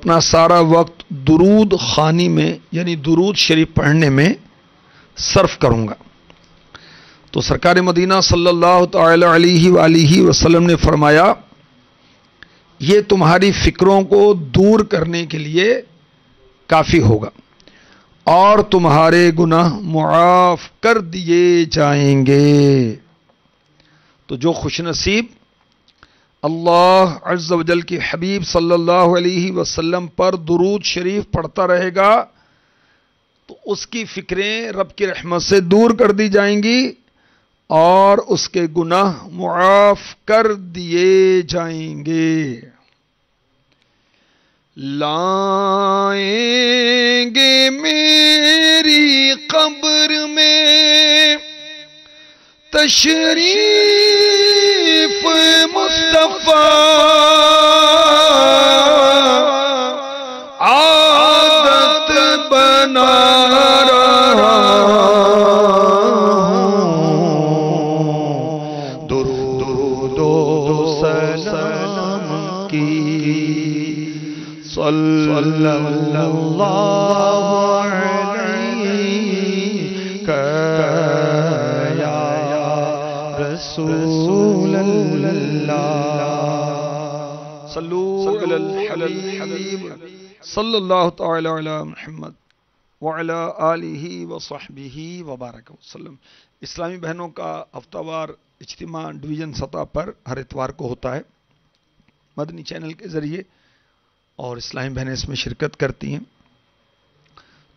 اپنا سارا وقت درود خوانی میں یعنی درود شریف پڑھنے میں صرف کروں گا۔ تو سرکار مدینہ صلی اللہ تعالی علیہ وآلہ وسلم نے فرمایا یہ تمہاری فکروں کو دور کرنے کے لیے کافی ہوگا اور تمہارے گناہ معاف کر دیے جائیں گے۔ تو جو خوش نصیب اللہ عز و جل کے حبیب صلی اللہ علیہ وسلم پر درود شریف پڑھتا رہے گا تو اس کی فکریں رب کی رحمت سے دور کر دی جائیں گی اور اس کے گناہ معاف کر دیے جائیں گے۔ لائیں گے میری قبر میں تشریف مصطفیٰ، عادت بنا رہا ہوں درود و سلام کی صلی اللہ علیہ رسول اللہ، صلو علی الحبیب صلی اللہ تعالی علی محمد وعلی آلہ وصحبہ وبارک وسلم۔ اسلامی بہنوں کا ہفتہ وار اجتماع ڈویژن سطح پر ہر اتوار کو ہوتا ہے مدنی چینل کے ذریعے، اور اسلامی بہنیں اس میں شرکت کرتی ہیں۔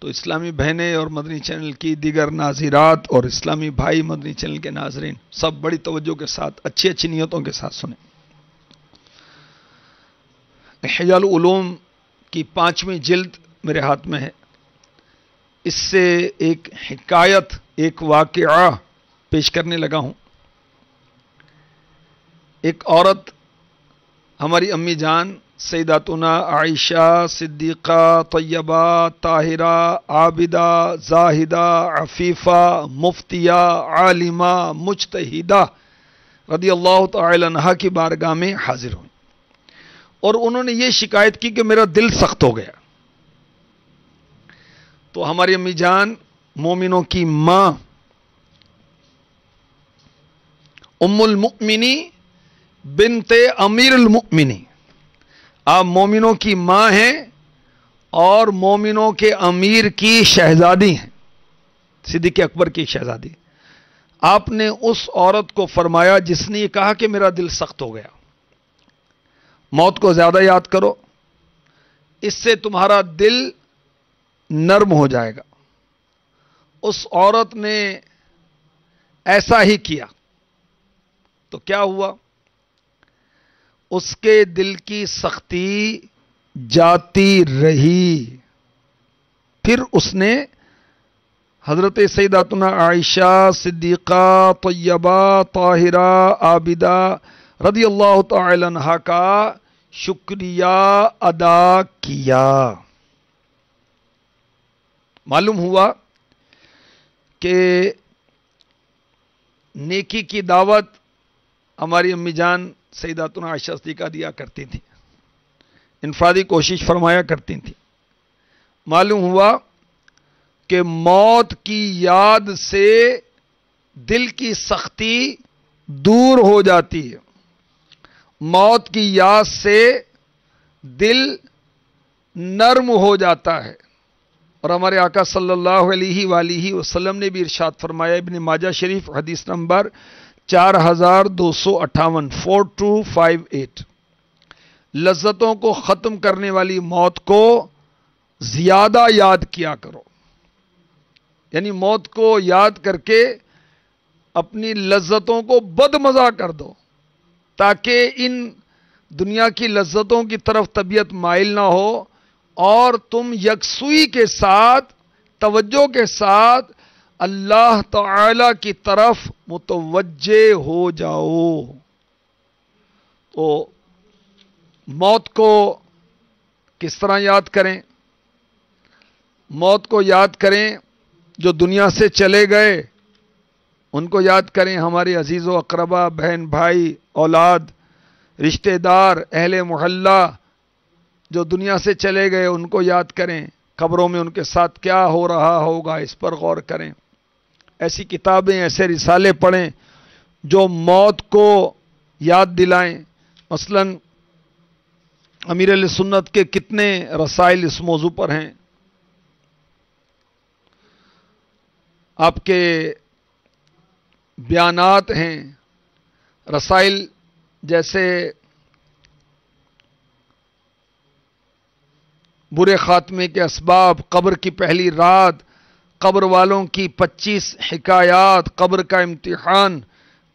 تو اسلامی بہنیں اور مدنی چینل کی دیگر ناظرات اور اسلامی بھائی مدنی چینل کے ناظرین سب بڑی توجہ کے ساتھ اچھی اچھی نیتوں کے ساتھ سنیں۔ احیاء العلوم کی 5ویں جلد میرے ہاتھ میں ہے۔ اس سے ایک حکایت، ایک واقعہ پیش کرنے لگا ہوں۔ ایک عورت ہماری امی جان سیداتنا عائشہ صدیقہ طیبہ طاہرہ عابدہ زاہدہ عفیفہ مفتیہ عالمہ مجتہدہ رضی اللہ تعالی عنہا کی بارگاہ میں حاضر ہوئیں اور انہوں نے یہ شکایت کی کہ میرا دل سخت ہو گیا۔ تو ہماری امی جان مومنوں کی ماں ام المؤمنی بنت امیر المؤمنی، آپ مومنوں کی ماں ہیں اور مومنوں کے امیر کی شہزادی ہیں، صدیق اکبر کی شہزادی۔ آپ نے اس عورت کو فرمایا جس نے یہ کہا کہ میرا دل سخت ہو گیا، موت کو زیادہ یاد کرو، اس سے تمہارا دل نرم ہو جائے گا۔ اس عورت نے ایسا ہی کیا تو کیا ہوا؟ اس کے دل کی سختی جاتی رہی۔ پھر اس نے حضرت سیداتنا عائشہ صدیقہ طیبہ طاہرہ عابدہ رضی اللہ تعالی عنہا کا شکریہ ادا کیا۔ معلوم ہوا کہ نیکی کی دعوت ہماری امی جان سیداتنا عائشہ صدیقہ دیا کرتی تھیں، انفرادی کوشش فرمایا کرتی تھیں۔ معلوم ہوا کہ موت کی یاد سے دل کی سختی دور ہو جاتی ہے، موت کی یاد سے دل نرم ہو جاتا ہے۔ اور ہمارے آقا صلی اللہ علیہ وآلہ وسلم نے بھی ارشاد فرمایا، ابن ماجہ شریف حدیث نمبر 4258 4258، لذتوں کو ختم کرنے والی موت کو زیادہ یاد کیا کرو، یعنی موت کو یاد کر کے اپنی لذتوں کو بدمزہ کر دو تاکہ ان دنیا کی لذتوں کی طرف طبیعت مائل نہ ہو اور تم یکسوئی کے ساتھ توجہ کے ساتھ اللہ تعالی کی طرف متوجہ ہو جاؤ۔ تو موت کو کس طرح یاد کریں؟ موت کو یاد کریں جو دنیا سے چلے گئے، ان کو یاد کریں، ہمارے عزیز و اقربا، بہن بھائی، اولاد، رشتہ دار، اہل محلہ، جو دنیا سے چلے گئے ان کو یاد کریں، قبروں میں ان کے ساتھ کیا ہو رہا ہوگا اس پر غور کریں، ایسی کتابیں ایسے رسالے پڑھیں جو موت کو یاد دلائیں۔ مثلا امیر اہل سنت کے کتنے رسائل اس موضوع پر ہیں، آپ کے بیانات ہیں، رسائل جیسے برے خاتمے کے اسباب، قبر کی پہلی رات، قبر والوں کی 25 حکایات، قبر کا امتحان،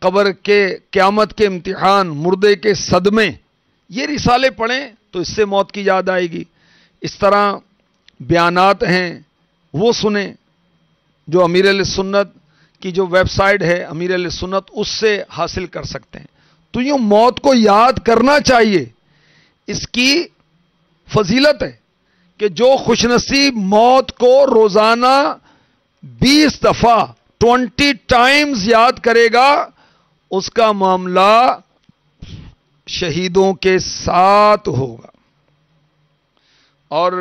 قبر کے قیامت کے امتحان، مردے کے صدمے، یہ رسالے پڑھیں تو اس سے موت کی یاد آئے گی۔ اس طرح بیانات ہیں وہ سنیں جو امیر اہل سنت کی جو ویب سائٹ ہے امیر اہل سنت، اس سے حاصل کر سکتے ہیں۔ تو یوں موت کو یاد کرنا چاہیے، اس کی فضیلت ہے کہ جو خوش نصیب موت کو روزانہ 20 دفعہ 20 ٹائمز یاد کرے گا، اس کا معاملہ شہیدوں کے ساتھ ہوگا، اور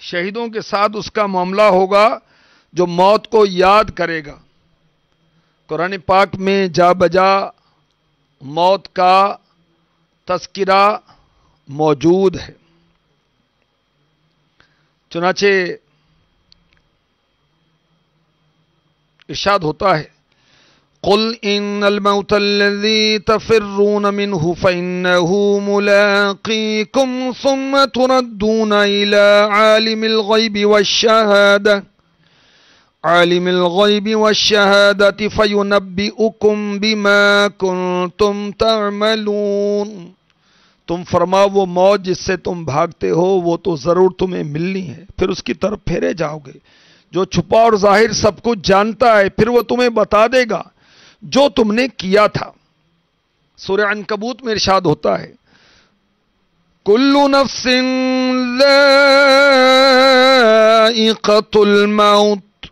شہیدوں کے ساتھ اس کا معاملہ ہوگا جو موت کو یاد کرے گا۔ قرآن پاک میں جا بجا موت کا تذکرہ موجود ہے، چنانچہ ارشاد ہوتا ہے قل ان الموت الذي تفرون منه فإنه ملاقيكم ثم تردون إلى عالم الغيب والشهادة فينبئكم بما كنتم تعملون۔ تم فرماؤ وہ موت جس سے تم بھاگتے ہو وہ تو ضرور تمہیں ملنی ہے، پھر اس کی طرف پھیرے جاؤ گے۔ جو چھپا اور ظاہر سب کچھ جانتا ہے، پھر وہ تمہیں بتا دے گا جو تم نے کیا تھا۔ سورہ عنکبوت میں ارشاد ہوتا ہے کل نفس ذائقۃ الموت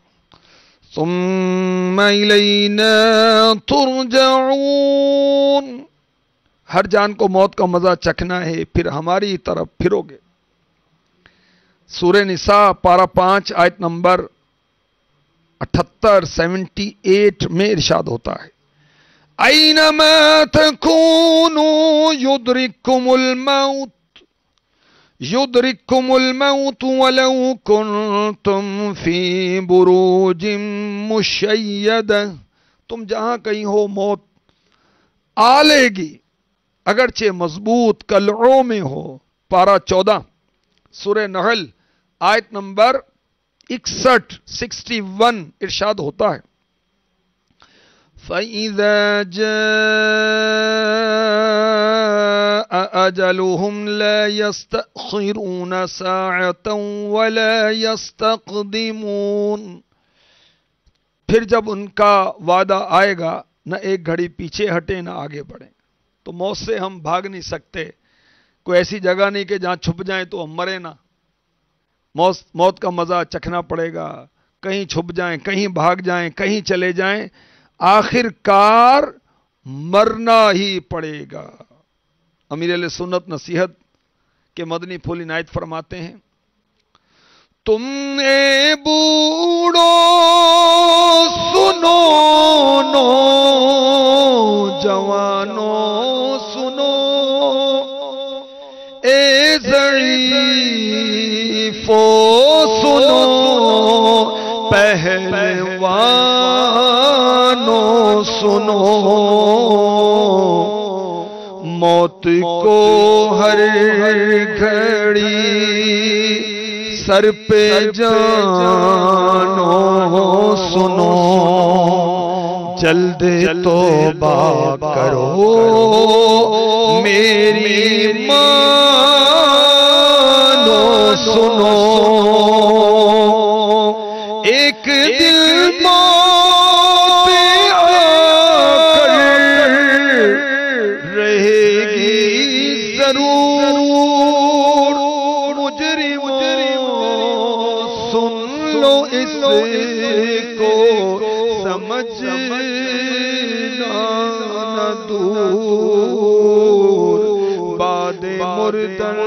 ثم الینا ترجعون۔ ہر جان کو موت کا مزہ چکھنا ہے، پھر ہماری طرف پھرو گے۔ سورہ نساء پارہ 5 آیت نمبر 78 میں ارشاد ہوتا ہے اینما تکونوا یدرککم الموت ولو کنتم فی بروج مشیدہ۔ تم جہاں کہیں ہو موت آ لے گی، اگرچہ مضبوط قلعوں میں ہو۔ پارہ 14 سورہ نحل آیت نمبر 61 ارشاد ہوتا ہے فَإِذَا جَاءَ أَجَلُهُمْ لَا يَسْتَأْخِرُونَ سَاعَةً وَلَا يَسْتَقْدِمُونَ۔ پھر جب ان کا وعدہ آئے گا، نہ ایک گھڑی پیچھے ہٹیں نہ آگے بڑھیں۔ تو موت سے ہم بھاگ نہیں سکتے، کوئی ایسی جگہ نہیں کہ جہاں چھپ جائیں تو ہم مرے نہ۔ موت کا مزہ چکھنا پڑے گا، کہیں چھپ جائیں، کہیں بھاگ جائیں، کہیں چلے جائیں، آخر کار مرنا ہی پڑے گا۔ امیر اہل سنت نصیحت کے مدنی پھول عنایت فرماتے ہیں تم اے بوڑھو سنو، نو جوانو سنو، اے ضعیفو سنو، پہلوانو سنو، موت کو ہر گھڑی سر پہ جانو سنو، جلد توبہ کرو میری مانو سنو، ایک دل موت آ کر رہے گی ضرور، مجرموں سن لو اس کو، سمجھنا نہ دور، بعد مردر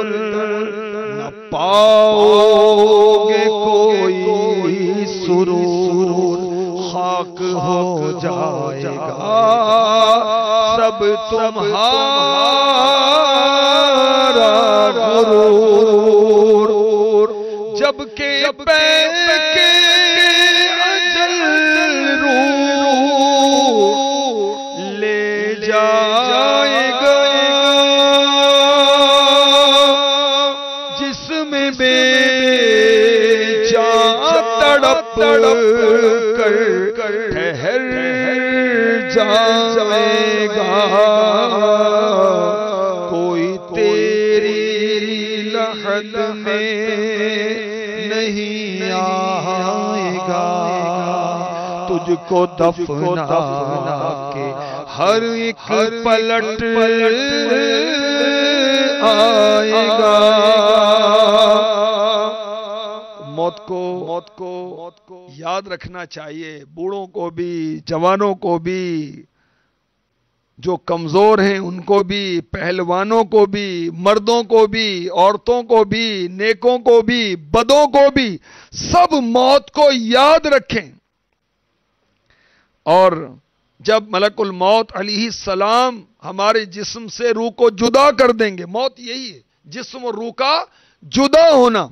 نہ پاؤ گے کوئی سرور، خاک ہو جائے گا سب تمہارا غرور، جب کہ پے کے اجل روح لے جائے گا، جسم بے جان تڑپ کر ٹھہر جائے گا، کوئی تیری لحد میں نہیں آئے گا، تجھ کو دفنا کے ہر ایک پلٹ آئے گا۔ موت کو یاد رکھنا چاہیے، بوڑھوں کو بھی، جوانوں کو بھی، جو کمزور ہیں ان کو بھی، پہلوانوں کو بھی، مردوں کو بھی، عورتوں کو بھی، نیکوں کو بھی، بدوں کو بھی، سب موت کو یاد رکھیں۔ اور جب ملک الموت علیہ السلام ہمارے جسم سے روح کو جدا کر دیں گے، موت یہی ہے، جسم اور روح کا جدا ہونا،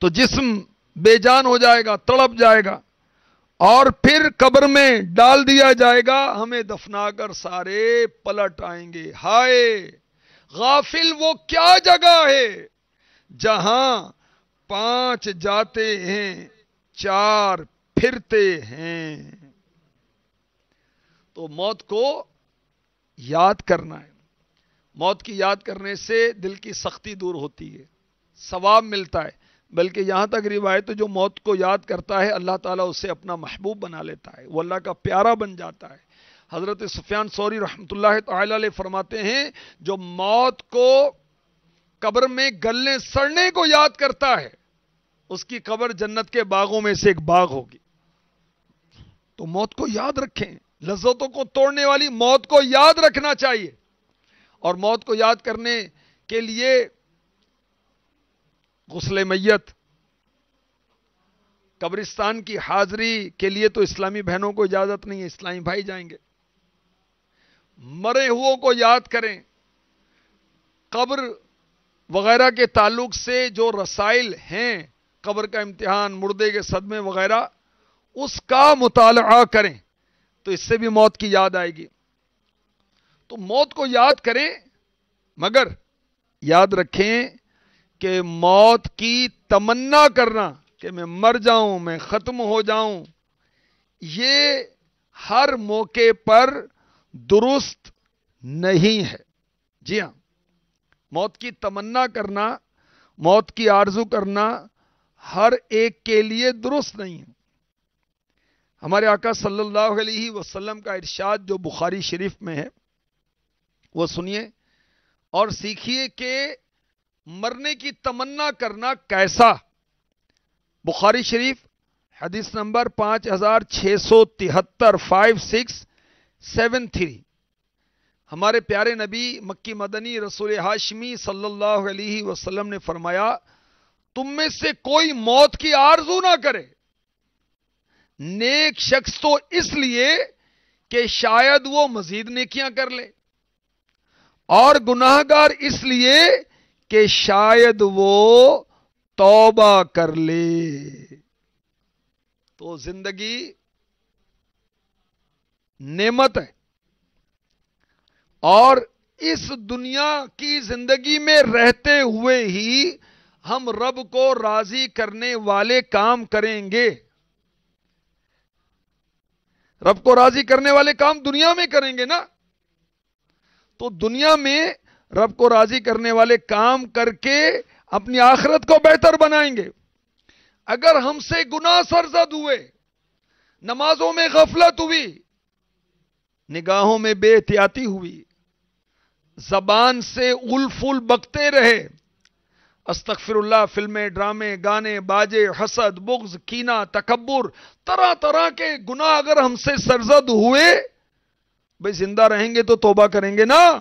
تو جسم بے جان ہو جائے گا، تڑپ جائے گا، اور پھر قبر میں ڈال دیا جائے گا، ہمیں دفنا کر سارے پلٹ آئیں گے۔ ہائے غافل وہ کیا جگہ ہے جہاں 5 جاتے ہیں 4 پھرتے ہیں۔ تو موت کو یاد کرنا ہے، موت کی یاد کرنے سے دل کی سختی دور ہوتی ہے، ثواب ملتا ہے، بلکہ یہاں تک روایت جو موت کو یاد کرتا ہے اللہ تعالیٰ اسے اپنا محبوب بنا لیتا ہے، وہ اللہ کا پیارا بن جاتا ہے۔ حضرت سفیان ثوری رحمۃ اللہ تعالی علیہ فرماتے ہیں جو موت کو قبر میں گلنے سڑنے کو یاد کرتا ہے اس کی قبر جنت کے باغوں میں سے ایک باغ ہوگی۔ تو موت کو یاد رکھیں، لذتوں کو توڑنے والی موت کو یاد رکھنا چاہیے، اور موت کو یاد کرنے کے لیے غسل میت، قبرستان کی حاضری کے لیے تو اسلامی بہنوں کو اجازت نہیں ہے، اسلامی بھائی جائیں گے۔ مرے ہوئوں کو یاد کریں، قبر وغیرہ کے تعلق سے جو رسائل ہیں، قبر کا امتحان، مردے کے صدمے وغیرہ، اس کا مطالعہ کریں تو اس سے بھی موت کی یاد آئے گی۔ تو موت کو یاد کریں، مگر یاد رکھیں کہ موت کی تمنا کرنا کہ میں مر جاؤں، میں ختم ہو جاؤں، یہ ہر موقع پر درست نہیں ہے۔ جی ہاں، موت کی تمنا کرنا، موت کی آرزو کرنا ہر ایک کے لیے درست نہیں ہے۔ ہمارے آقا صلی اللہ علیہ وسلم کا ارشاد جو بخاری شریف میں ہے وہ سنیے اور سیکھیے کہ مرنے کی تمنا کرنا کیسا۔ بخاری شریف حدیث نمبر 5673 5673، ہمارے پیارے نبی مکی مدنی رسول ہاشمی صلی اللہ علیہ وسلم نے فرمایا تم میں سے کوئی موت کی آرزو نہ کرے، نیک شخص تو اس لیے کہ شاید وہ مزید نیکیاں کر لے، اور گناہگار اس لیے کہ شاید وہ توبہ کر لے۔ تو زندگی نعمت ہے، اور اس دنیا کی زندگی میں رہتے ہوئے ہی ہم رب کو راضی کرنے والے کام کریں گے۔ رب کو راضی کرنے والے کام دنیا میں کریں گے نا، تو دنیا میں رب کو راضی کرنے والے کام کر کے اپنی آخرت کو بہتر بنائیں گے۔ اگر ہم سے گناہ سرزد ہوئے، نمازوں میں غفلت ہوئی، نگاہوں میں بے احتیاطی ہوئی، زبان سے اول فول بکتے رہے، استغفر اللہ، فلمیں، ڈرامے، گانے، باجے، حسد، بغض، کینہ، تکبر، طرح طرح کے گناہ اگر ہم سے سرزد ہوئے، بھئی زندہ رہیں گے تو توبہ کریں گے نا،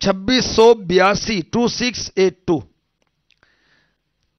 2682 2682,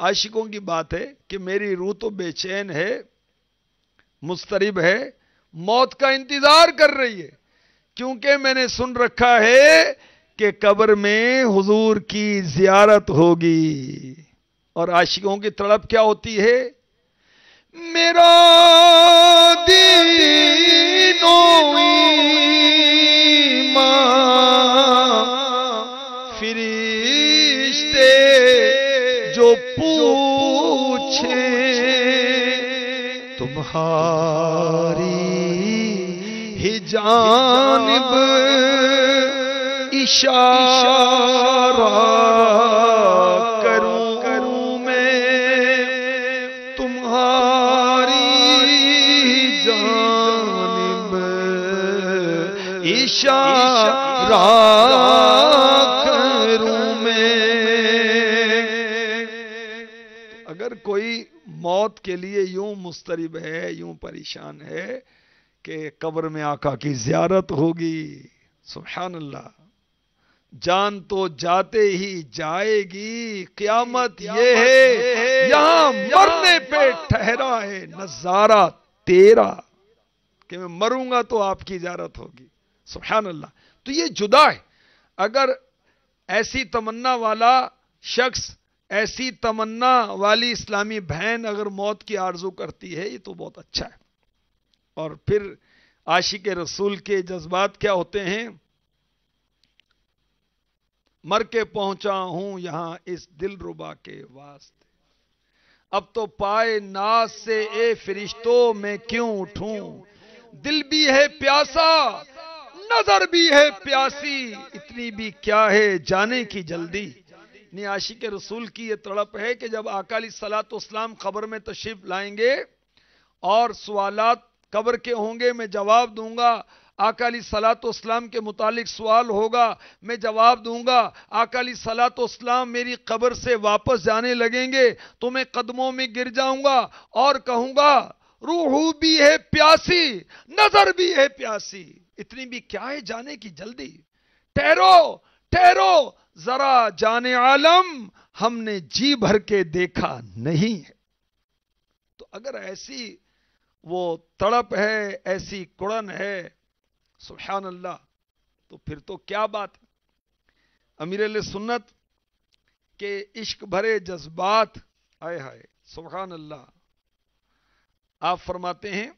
عاشقوں کی بات ہے کہ میری روح تو بے چین ہے، مضطرب ہے، موت کا انتظار کر رہی ہے، کیونکہ میں نے سن رکھا ہے کہ قبر میں حضور کی زیارت ہوگی۔ اور عاشقوں کی تڑپ کیا ہوتی ہے؟ میرا دین و ایمان فرشتے جو پوچھیں تمہاری ہی جانب اشارہ کروں میں، تمہاری جانب اشارہ کروں میں۔ اگر کوئی موت کے لیے یوں مضطرب ہے، یوں پریشان ہے کہ قبر میں آقا کی زیارت ہوگی، سبحان اللہ، جان تو جاتے ہی جائے گی، قیامت یہ ہے یہاں مرنے پہ ٹھہرا ہے نظارہ تیرا، کہ میں مروں گا تو آپ کی زیارت ہوگی، سبحان اللہ۔ تو یہ جدا ہے۔ اگر ایسی تمنا والا شخص، ایسی تمنا والی اسلامی بہن اگر موت کی آرزو کرتی ہے، یہ تو بہت اچھا ہے۔ اور پھر عاشق رسول کے جذبات کیا ہوتے ہیں؟ مر کے پہنچا ہوں یہاں اس دل ربا کے واسطے، اب تو پائے ناز سے اے فرشتوں میں کیوں اٹھوں، دل بھی ہے پیاسا نظر بھی ہے پیاسی، اتنی بھی کیا ہے جانے کی جلدی۔ نہیں، عاشق رسول کی یہ تڑپ ہے کہ جب آقا علیہ الصلوۃ والسلام قبر میں تشریف لائیں گے اور سوالات قبر کے ہوں گے، میں جواب دوں گا، آقا علیہ الصلوۃ والسلام کے متعلق سوال ہوگا، میں جواب دوں گا، آقا علیہ الصلوۃ والسلام میری قبر سے واپس جانے لگیں گے تو میں قدموں میں گر جاؤں گا اور کہوں گا روح بھی ہے پیاسی نظر بھی ہے پیاسی، اتنی بھی کیا ہے جانے کی جلدی، ٹھہرو ٹھہرو ذرا جان عالم ہم نے جی بھر کے دیکھا نہیں ہے۔ تو اگر ایسی وہ تڑپ ہے، ایسی کڑن ہے، سبحان اللہ، تو پھر تو کیا بات ہے۔ امیر اہل سنت کے عشق بھرے جذبات، آئے ہائے سبحان اللہ، آپ فرماتے ہیں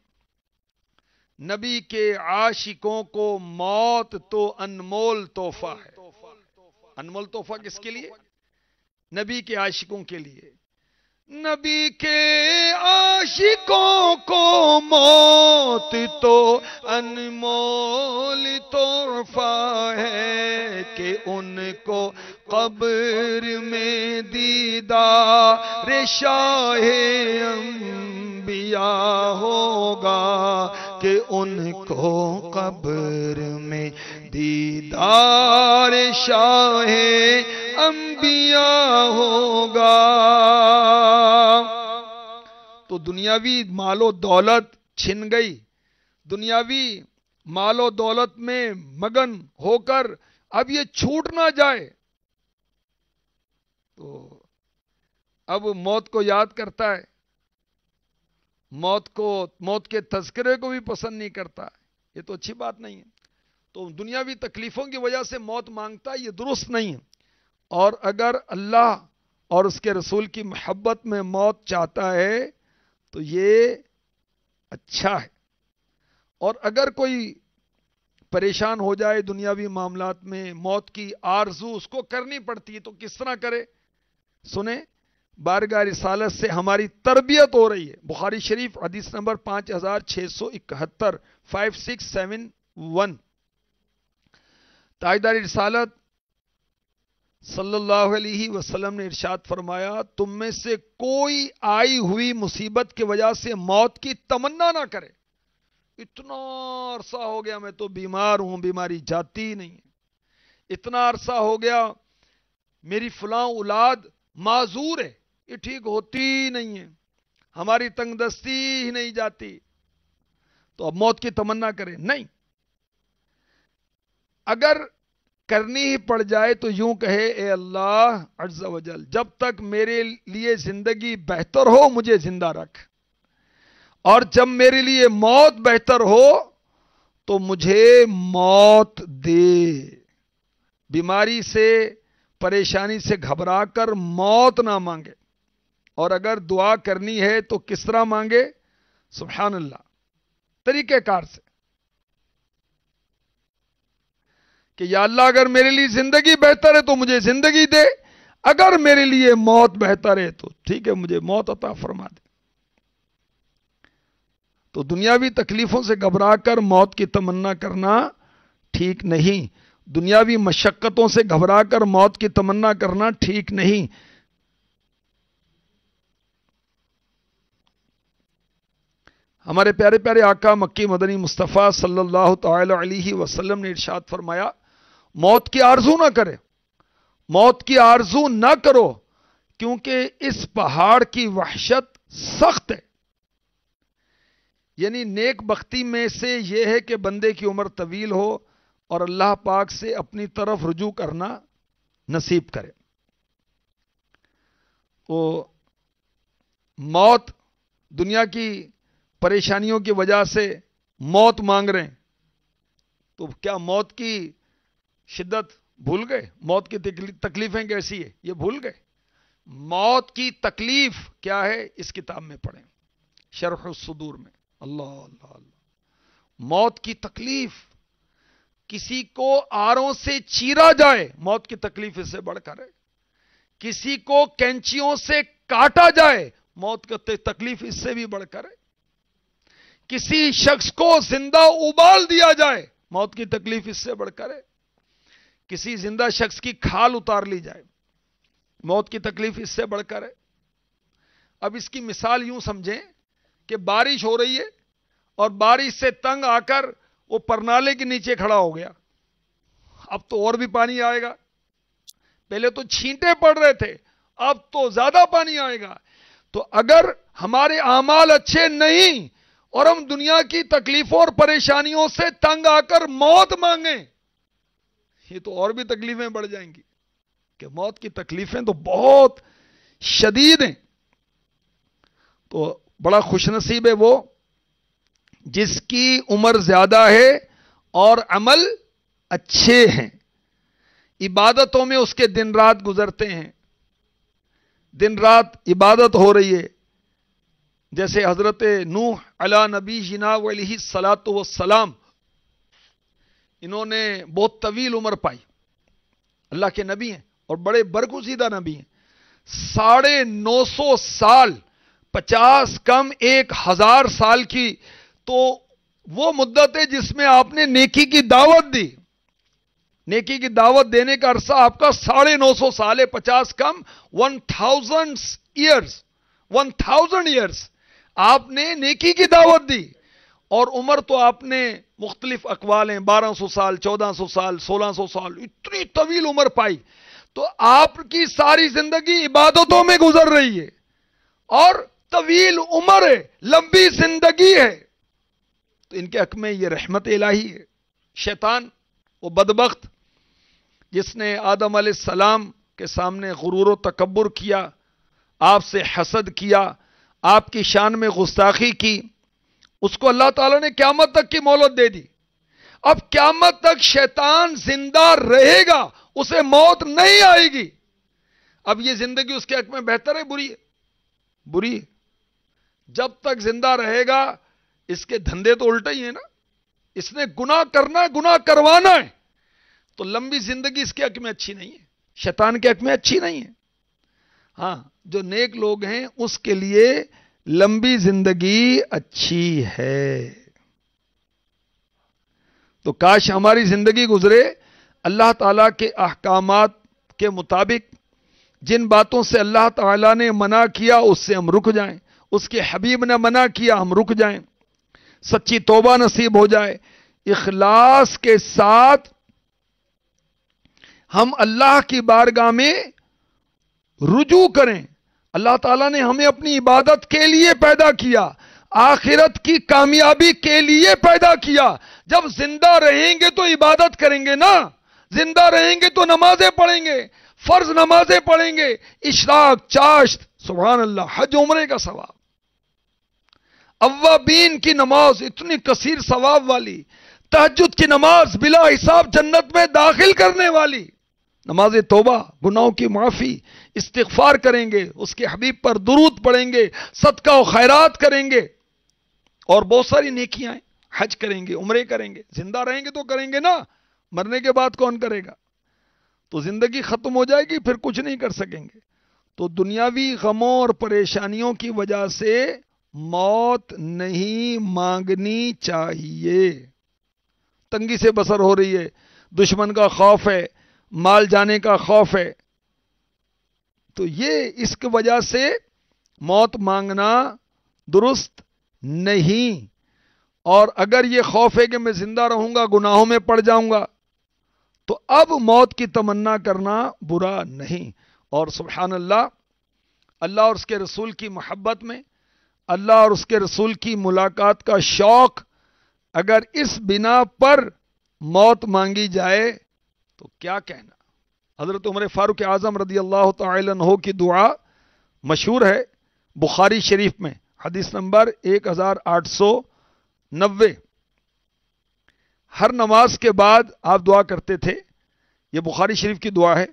نبی کے عاشقوں کو موت تو انمول تحفہ ہے۔ انمول تحفہ کس کے لیے؟ نبی کے عاشقوں کے لیے۔ نبی کے عاشقوں کو موت تو انمول تحفہ ہے کہ ان کو قبر میں دیدار شاہ انبیاء ہوگا، کہ ان کو قبر میں دیدار شاہ انبیاء ہوگا۔ تو دنیاوی مال و دولت چھن گئی، دنیاوی مال و دولت میں مگن ہو کر اب یہ چھوٹ نہ جائے، تو اب موت کو یاد کرتا ہے، موت کے تذکرے کو بھی پسند نہیں کرتا، یہ تو اچھی بات نہیں ہے۔ تو دنیاوی تکلیفوں کی وجہ سے موت مانگتا ہے، یہ درست نہیں ہے۔ اور اگر اللہ اور اس کے رسول کی محبت میں موت چاہتا ہے تو یہ اچھا ہے۔ اور اگر کوئی پریشان ہو جائے دنیاوی معاملات میں، موت کی آرزو اس کو کرنی پڑتی ہے، تو کس طرح کرے؟ سنیں، بارگاہ رسالت سے ہماری تربیت ہو رہی ہے۔ بخاری شریف حدیث نمبر 5671، 5671، تاجدار رسالت صلی اللہ علیہ وسلم نے ارشاد فرمایا، تم میں سے کوئی آئی ہوئی مصیبت کی وجہ سے موت کی تمنا نہ کرے۔ اتنا عرصہ ہو گیا میں تو بیمار ہوں، بیماری جاتی ہی نہیں ہے، اتنا عرصہ ہو گیا میری فلاں اولاد معذور ہے، یہ ٹھیک ہوتی ہی نہیں ہے، ہماری تنگ دستی ہی نہیں جاتی، تو اب موت کی تمنا کرے نہیں۔ اگر کرنی ہی پڑ جائے تو یوں کہے اے اللہ عز و جل جب تک میرے لیے زندگی بہتر ہو مجھے زندہ رکھ، اور جب میرے لیے موت بہتر ہو تو مجھے موت دے۔ بیماری سے پریشانی سے گھبرا کر موت نہ مانگے، اور اگر دعا کرنی ہے تو کس طرح مانگے؟ سبحان اللہ، طریقہ کار سے کہ یا اللہ اگر میرے لیے زندگی بہتر ہے تو مجھے زندگی دے، اگر میرے لیے موت بہتر ہے تو ٹھیک ہے مجھے موت عطا فرما دے۔ تو دنیاوی تکلیفوں سے گھبرا کر موت کی تمنا کرنا ٹھیک نہیں، دنیاوی مشقتوں سے گھبرا کر موت کی تمنا کرنا ٹھیک نہیں۔ ہمارے پیارے پیارے آقا مکی مدنی مصطفیٰ صلی اللہ تعالی علیہ وسلم نے ارشاد فرمایا، موت کی آرزو نہ کرے، موت کی آرزو نہ کرو، کیونکہ اس پہاڑ کی وحشت سخت ہے۔ یعنی نیک بختی میں سے یہ ہے کہ بندے کی عمر طویل ہو اور اللہ پاک سے اپنی طرف رجوع کرنا نصیب کرے۔ وہ موت دنیا کی پریشانیوں کی وجہ سے موت مانگ رہے ہیں، تو کیا موت کی شدت بھول گئے؟ موت کی تکلیفیں کیسی ہے یہ بھول گئے؟ موت کی تکلیف کیا ہے اس کتاب میں پڑھیں، شرح الصدور میں۔ اللہ اللہ اللہ، موت کی تکلیف، کسی کو آروں سے چیرا جائے موت کی تکلیف اس سے بڑھ کر ہے، کسی کو کینچیوں سے کاٹا جائے موت کی تکلیف اس سے بھی بڑھ کر ہے، کسی شخص کو زندہ ابال دیا جائے موت کی تکلیف اس سے بڑھ کر ہے، کسی زندہ شخص کی کھال اتار لی جائے موت کی تکلیف اس سے بڑھ کر ہے۔ اب اس کی مثال یوں سمجھیں کہ بارش ہو رہی ہے اور بارش سے تنگ آ کر وہ پرنالے کے نیچے کھڑا ہو گیا، اب تو اور بھی پانی آئے گا، پہلے تو چھینٹے پڑ رہے تھے اب تو زیادہ پانی آئے گا۔ تو اگر ہمارے اعمال اچھے نہیں اور ہم دنیا کی تکلیفوں اور پریشانیوں سے تنگ آ کر موت مانگیں، یہ تو اور بھی تکلیفیں بڑھ جائیں گی، کہ موت کی تکلیفیں تو بہت شدید ہیں۔ تو بڑا خوش نصیب ہے وہ جس کی عمر زیادہ ہے اور عمل اچھے ہیں، عبادتوں میں اس کے دن رات گزرتے ہیں، دن رات عبادت ہو رہی ہے، جیسے حضرت نوح علی نبی جنا علیہ الصلاۃ والسلام، انہوں نے بہت طویل عمر پائی، اللہ کے نبی ہیں اور بڑے برگزیدہ نبی ہیں، 950 سال، 50 کم 1000 سال کی تو وہ مدت ہے جس میں آپ نے نیکی کی دعوت دی، نیکی کی دعوت دینے کا عرصہ آپ کا 950 سال ہے، 50 کم 1000 ایئرز آپ نے نیکی کی دعوت دی، اور عمر تو آپ نے مختلف اقوال ہیں، 1200 سال، 1400 سال، 1600 سال، اتنی طویل عمر پائی، تو آپ کی ساری زندگی عبادتوں میں گزر رہی ہے اور طویل عمر ہے، لمبی زندگی ہے، تو ان کے حق میں یہ رحمت الہی ہے۔ شیطان وہ بدبخت جس نے آدم علیہ السلام کے سامنے غرور و تکبر کیا، آپ سے حسد کیا، آپ کی شان میں گستاخی کی، اس کو اللہ تعالیٰ نے قیامت تک کی مہلت دے دی۔ اب قیامت تک شیطان زندہ رہے گا، اسے موت نہیں آئے گی۔ اب یہ زندگی اس کے حق میں بہتر ہے بری ہے؟ بری ہے۔ جب تک زندہ رہے گا اس کے دھندے تو الٹے ہی ہیں نا، اس نے گناہ کرنا ہے، گناہ کروانا ہے، تو لمبی زندگی اس کے حق میں اچھی نہیں ہے، شیطان کے حق میں اچھی نہیں ہے۔ ہاں جو نیک لوگ ہیں اس کے لیے لمبی زندگی اچھی ہے۔ تو کاش ہماری زندگی گزرے اللہ تعالیٰ کے احکامات کے مطابق، جن باتوں سے اللہ تعالیٰ نے منع کیا اس سے ہم رک جائیں، اس کے حبیب نے منع کیا ہم رک جائیں، سچی توبہ نصیب ہو جائے، اخلاص کے ساتھ ہم اللہ کی بارگاہ میں رجوع کریں۔ اللہ تعالیٰ نے ہمیں اپنی عبادت کے لیے پیدا کیا، آخرت کی کامیابی کے لیے پیدا کیا۔ جب زندہ رہیں گے تو عبادت کریں گے نا، زندہ رہیں گے تو نمازیں پڑھیں گے، فرض نمازیں پڑھیں گے، اشراق، چاشت، سبحان اللہ، حج عمرے کا ثواب، اوابین کی نماز اتنی کثیر ثواب والی، تہجد کی نماز بلا حساب جنت میں داخل کرنے والی، نماز توبہ، گناہوں کی معافی، استغفار کریں گے، اس کے حبیب پر درود پڑھیں گے، صدقہ و خیرات کریں گے، اور بہت ساری نیکیاں ہیں، حج کریں گے، عمرے کریں گے، زندہ رہیں گے تو کریں گے نا، مرنے کے بعد کون کرے گا؟ تو زندگی ختم ہو جائے گی، پھر کچھ نہیں کر سکیں گے۔ تو دنیاوی غموں اور پریشانیوں کی وجہ سے موت نہیں مانگنی چاہیے۔ تنگی سے بسر ہو رہی ہے، دشمن کا خوف ہے، مال جانے کا خوف ہے، تو یہ اس کی وجہ سے موت مانگنا درست نہیں۔ اور اگر یہ خوف ہے کہ میں زندہ رہوں گا، گناہوں میں پڑ جاؤں گا، تو اب موت کی تمنا کرنا برا نہیں۔ اور سبحان اللہ، اللہ اور اس کے رسول کی محبت میں، اللہ اور اس کے رسول کی ملاقات کا شوق، اگر اس بنا پر موت مانگی جائے تو کیا کہنا۔ حضرت عمر فاروق اعظم رضی اللہ تعالی عنہ کی دعا مشہور ہے، بخاری شریف میں حدیث نمبر 1890۔ ہر نماز کے بعد آپ دعا کرتے تھے، یہ بخاری شریف کی دعا ہے،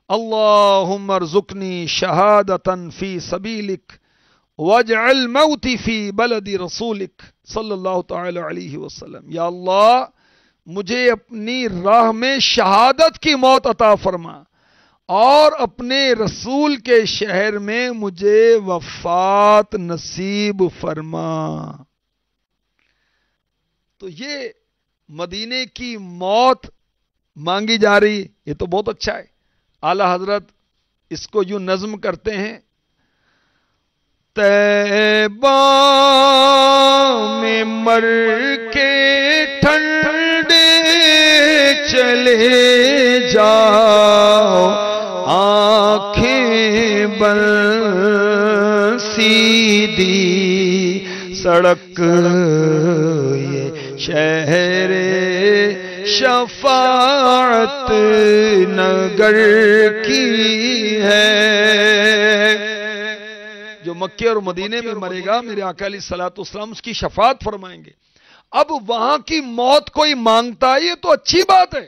اللہم ارزقنی شہادتا فی سبیلک واجعل موتی فی بلد رسولک صلی اللہ تعالی علیہ وسلم۔ یا اللہ، مجھے اپنی راہ میں شہادت کی موت عطا فرما، اور اپنے رسول کے شہر میں مجھے وفات نصیب فرما۔ تو یہ مدینے کی موت مانگی جا رہی، یہ تو بہت اچھا ہے۔ اعلی حضرت اس کو یوں نظم کرتے ہیں، طیبہ میں مر کے ٹھنڈے چلے جاؤ، آنکھیں بند سیدھی سڑک یہ شہر شفاعت نگر کی ہے۔ جو مکے اور مدینے میں مرے گا، میرے آقا علیہ الصلوۃ والسلام اس کی شفاعت فرمائیں گے۔ اب وہاں کی موت کوئی مانگتا ہے، یہ تو اچھی بات ہے،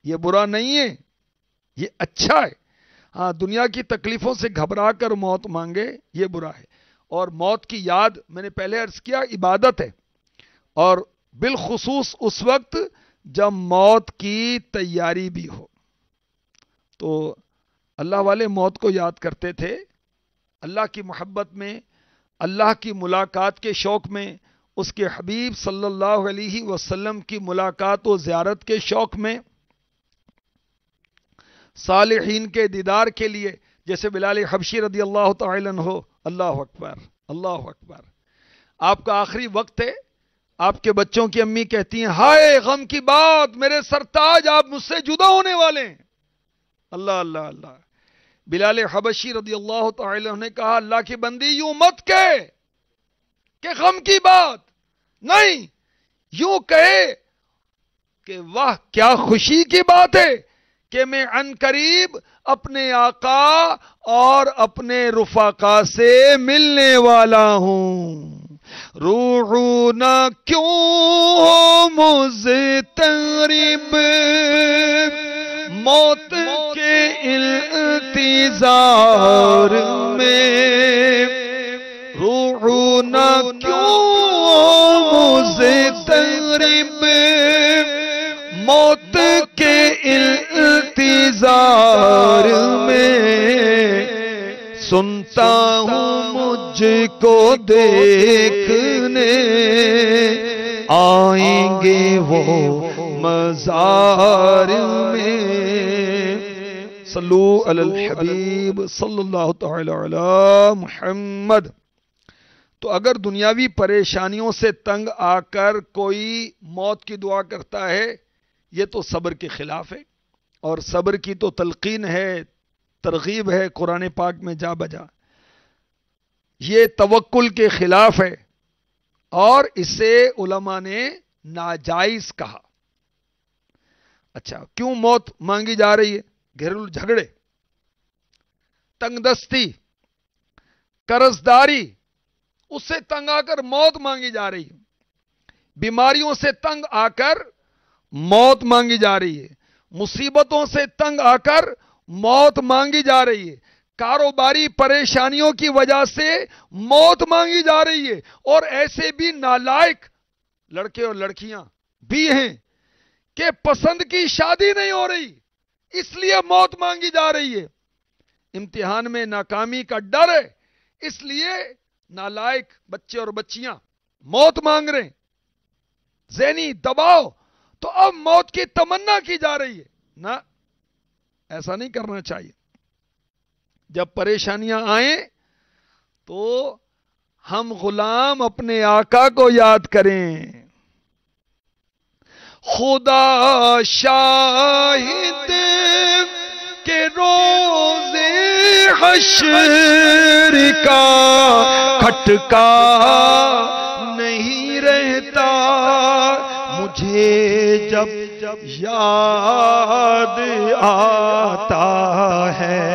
یہ برا نہیں ہے، یہ اچھا ہے۔ ہاں، دنیا کی تکلیفوں سے گھبرا کر موت مانگے، یہ برا ہے۔ اور موت کی یاد، میں نے پہلے عرض کیا، عبادت ہے، اور بالخصوص اس وقت جب موت کی تیاری بھی ہو۔ تو اللہ والے موت کو یاد کرتے تھے، اللہ کی محبت میں، اللہ کی ملاقات کے شوق میں، اس کے حبیب صلی اللہ علیہ وسلم کی ملاقات و زیارت کے شوق میں، صالحین کے دیدار کے لیے، جیسے بلال حبشی رضی اللہ تعالی عنہ۔ اللہ اکبر، اللہ اکبر۔ آپ کا آخری وقت ہے، آپ کے بچوں کی امی کہتی ہیں، ہائے غم کی بات، میرے سرتاج آپ مجھ سے جدا ہونے والے ہیں۔ اللہ اللہ اللہ۔ بلال حبشی رضی اللہ تعالی عنہ نے کہا، اللہ کی بندی یوں مت کہے کہ غم کی بات، نہیں، یوں کہے کہ واہ کیا خوشی کی بات ہے کہ میں عن قریب اپنے آقا اور اپنے رفقا سے ملنے والا ہوں۔ روحنا کیوں ہو مضطرب موت کے انتظار میں، روحنا کیوں ہو مضطرب موت کے انتظار میں، سنتا ہوں مجھ کو دیکھنے آئیں گے وہ مزار میں۔ صلو علی الحبیب صلی اللہ تعالی علی محمد۔ تو اگر دنیاوی پریشانیوں سے تنگ آ کر کوئی موت کی دعا کرتا ہے، یہ تو صبر کے خلاف ہے، اور صبر کی تو تلقین ہے، ترغیب ہے قرآن پاک میں جا بجا۔ یہ توکل کے خلاف ہے، اور اسے علماء نے ناجائز کہا۔ اچھا کیوں موت مانگی جا رہی ہے؟ گھریلو جھگڑے، تنگ دستی، قرضداری، اس سے تنگ آ کر موت مانگی جا رہی ہے، بیماریوں سے تنگ آ کر موت مانگی جا رہی ہے، مصیبتوں سے تنگ آ کر موت مانگی جا رہی ہے، کاروباری پریشانیوں کی وجہ سے موت مانگی جا رہی ہے، اور ایسے بھی نالائق لڑکے اور لڑکیاں بھی ہیں کہ پسند کی شادی نہیں ہو رہی، اس لیے موت مانگی جا رہی ہے، امتحان میں ناکامی کا ڈر ہے، اس لیے نالائق بچے اور بچیاں موت مانگ رہے ہیں، ذہنی دباؤ، تو اب موت کی تمنا کی جا رہی ہے۔ نہ، ایسا نہیں کرنا چاہیے۔ جب پریشانیاں آئیں تو ہم غلام اپنے آقا کو یاد کریں۔ خدا شاہد کہ روز حشر کا کھٹکا نہیں رہتا، مجھے جب یاد آتا ہے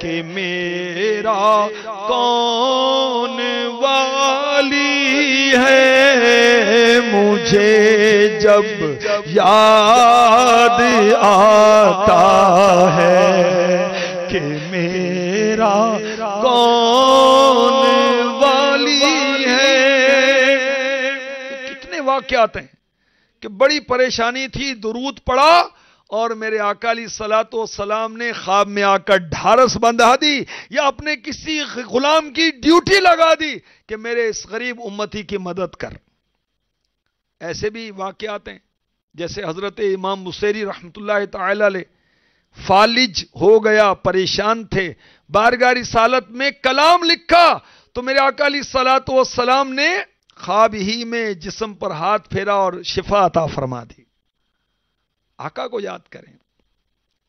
کہ میرا کون والی ہے، مجھے جب یاد آتا ہے کہ میرا کون والی ہے۔ کتنے واقعات ہیں کہ بڑی پریشانی تھی، درود پڑا اور میرے آقا علیہ الصلوۃ والسلام نے خواب میں آ کر ڈھارس بندھا دی یا اپنے کسی غلام کی ڈیوٹی لگا دی کہ میرے اس غریب امتی کی مدد کر۔ ایسے بھی واقعات ہیں، جیسے حضرت امام بصیری رحمۃ اللہ تعالی علیہ فالج ہو گیا، پریشان تھے، بارگاہ رسالت میں کلام لکھا تو میرے آقا علیہ الصلوۃ والسلام نے خواب ہی میں جسم پر ہاتھ پھیرا اور شفا عطا فرما دی۔ آقا کو یاد کریں،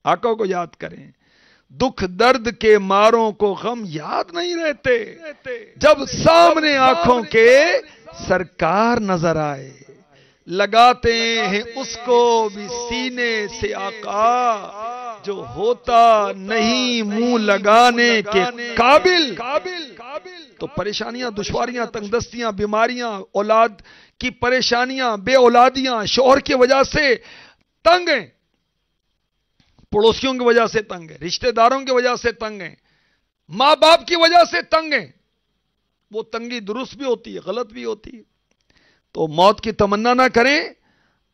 آقا کو یاد کریں۔ دکھ درد کے ماروں کو غم یاد نہیں رہتے، جب سامنے آنکھوں کے سرکار نظر آئے، لگاتے ہیں اس کو بھی سینے سے آقا، جو ہوتا نہیں منہ لگانے کے قابل۔ تو پریشانیاں، دشواریاں، تنگ دستیاں، بیماریاں، اولاد کی پریشانیاں، بے اولادیاں، شوہر کی وجہ سے تنگ ہیں، پڑوسیوں کی وجہ سے تنگ ہیں، رشتہ داروں کی وجہ سے تنگ ہیں، ماں باپ کی وجہ سے تنگ ہیں، وہ تنگی درست بھی ہوتی ہے، غلط بھی ہوتی ہے۔ تو موت کی تمنا نہ کریں،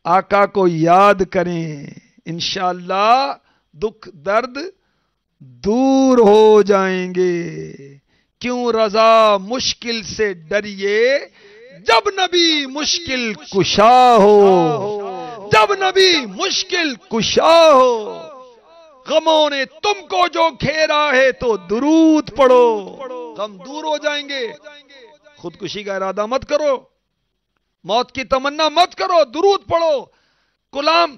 آقا کو یاد کریں، انشاءاللہ دکھ درد دور ہو جائیں گے۔ کیوں رضا مشکل سے ڈریے، جب نبی مشکل کشا ہو، جب نبی مشکل کشا ہو، غموں نے تم کو جو گھیرا ہے تو درود پڑھو، غم دور ہو جائیں گے۔ خودکشی کا ارادہ مت کرو، موت کی تمنا مت کرو، درود پڑھو، کلام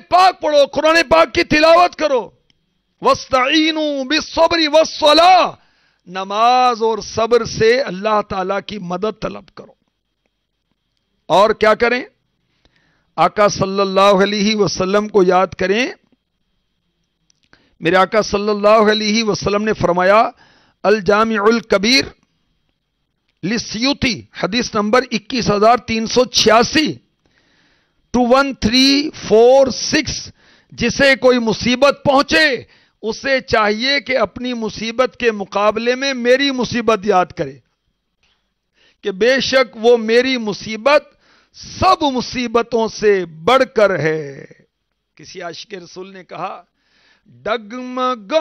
پاک پڑھو، قرآن پاک کی تلاوت کرو۔ وَاسْتَعِينُوا بِالصَّبْرِ وَالصَّلَاةِ، نماز اور صبر سے اللہ تعالیٰ کی مدد طلب کرو۔ اور کیا کریں؟ آقا صلی اللہ علیہ وسلم کو یاد کریں۔ میرے آقا صلی اللہ علیہ وسلم نے فرمایا، الجامع الکبیر للسیوطی، حدیث نمبر 21386 21346، جسے کوئی مصیبت پہنچے اسے چاہیے کہ اپنی مصیبت کے مقابلے میں میری مصیبت یاد کرے، کہ بے شک وہ میری مصیبت سب مصیبتوں سے بڑھ کر ہے۔ کسی عاشق رسول نے کہا، ڈگمگاؤں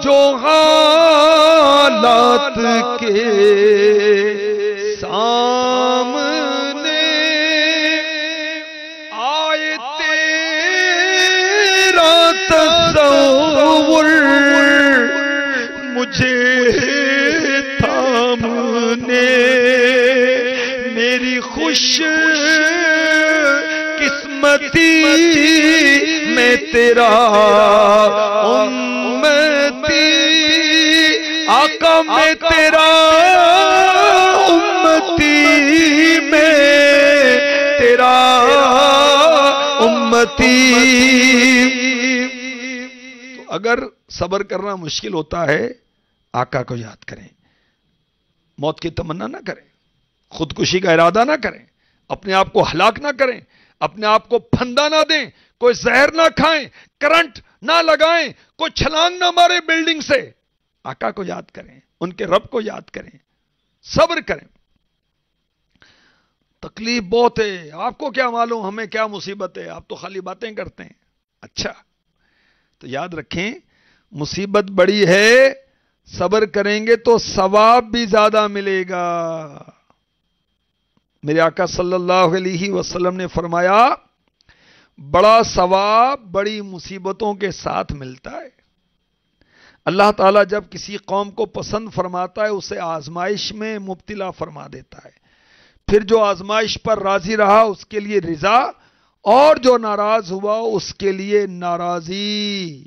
جو حالات کے سامنے آئے تیرا تصور، مجھے تھامنے میری خوش قسمتی میں تیرا امتی، آقا میں تیرا امتی، میں تیرا تو اگر صبر کرنا مشکل ہوتا ہے، آقا کو یاد کریں، موت کی تمنا نہ کریں، خودکشی کا ارادہ نہ کریں، اپنے آپ کو ہلاک نہ کریں، اپنے آپ کو پھندا نہ دیں، کوئی زہر نہ کھائیں، کرنٹ نہ لگائیں، کوئی چھلانگ نہ مارے بلڈنگ سے۔ آقا کو یاد کریں، ان کے رب کو یاد کریں، صبر کریں۔ تکلیف بہت ہے، آپ کو کیا معلوم ہمیں کیا مصیبت ہے، آپ تو خالی باتیں کرتے ہیں۔ اچھا، تو یاد رکھیں مصیبت بڑی ہے، صبر کریں گے تو ثواب بھی زیادہ ملے گا۔ میرے آقا صلی اللہ علیہ وسلم نے فرمایا بڑا ثواب بڑی مصیبتوں کے ساتھ ملتا ہے۔ اللہ تعالیٰ جب کسی قوم کو پسند فرماتا ہے اسے آزمائش میں مبتلا فرما دیتا ہے، پھر جو آزمائش پر راضی رہا اس کے لیے رضا، اور جو ناراض ہوا اس کے لیے ناراضی۔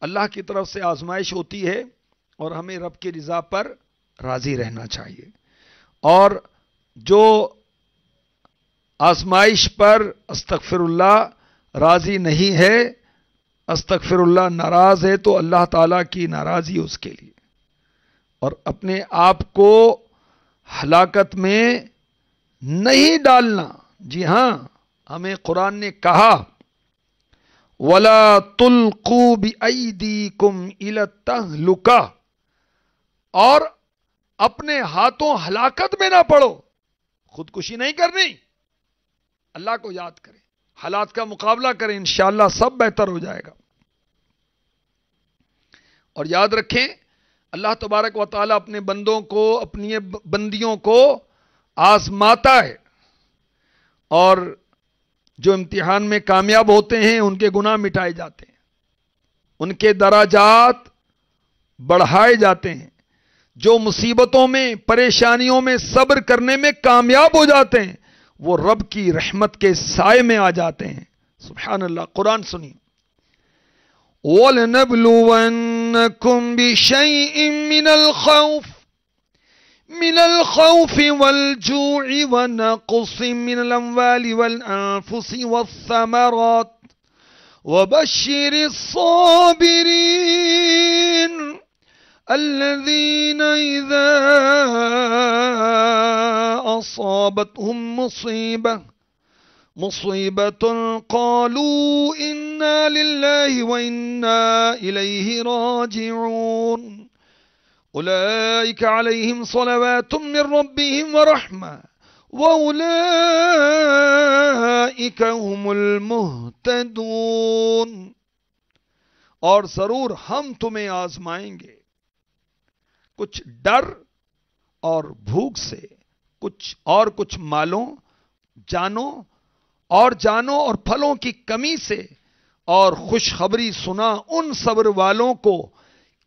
اللہ کی طرف سے آزمائش ہوتی ہے اور ہمیں رب کی رضا پر راضی رہنا چاہیے، اور جو آزمائش پر استغفر اللہ راضی نہیں ہے، استغفر اللہ ناراض ہے، تو اللہ تعالیٰ کی ناراضی اس کے لیے، اور اپنے آپ کو ہلاکت میں نہیں ڈالنا۔ جی ہاں، ہمیں قرآن نے کہا وَلَا تُلْقُوا بِأَيْدِيكُمْ إِلَى التَّهْلُكَةِ، اور اپنے ہاتھوں ہلاکت میں نہ پڑو، خودکشی نہیں کرنی، اللہ کو یاد کریں، حالات کا مقابلہ کریں، انشاءاللہ سب بہتر ہو جائے گا۔ اور یاد رکھیں اللہ تبارک و تعالیٰ اپنے بندوں کو، اپنی بندیوں کو آزماتا ہے، اور جو امتحان میں کامیاب ہوتے ہیں ان کے گناہ مٹائے جاتے ہیں، ان کے درجات بڑھائے جاتے ہیں، جو مصیبتوں میں پریشانیوں میں صبر کرنے میں کامیاب ہو جاتے ہیں وہ رب کی رحمت کے سائے میں آ جاتے ہیں۔ سبحان اللہ، قرآن سنیے وَلَنَبْلُوَنَّكُمْ بِشَيْءٍ مِّنَ الْخَوْفِ وَالْجُوعِ وَنَقْصٍ مِّنَ الْأَمْوَالِ وَالْأَنفُسِ وَالثَّمَرَاتِ وَبَشِّرِ الصَّابِرِينَ الذين إذا أصابتهم مصيبة قالوا إنا لله وإنا إليه راجعون أولئك عليهم صلوات من ربهم ورحمة وأولئك هم المهتدون۔ اور ضرور ہم تمہیں آزمائیں گے کچھ ڈر اور بھوک سے، کچھ مالوں، جانوں اور پھلوں کی کمی سے، اور خوشخبری سنا ان صبر والوں کو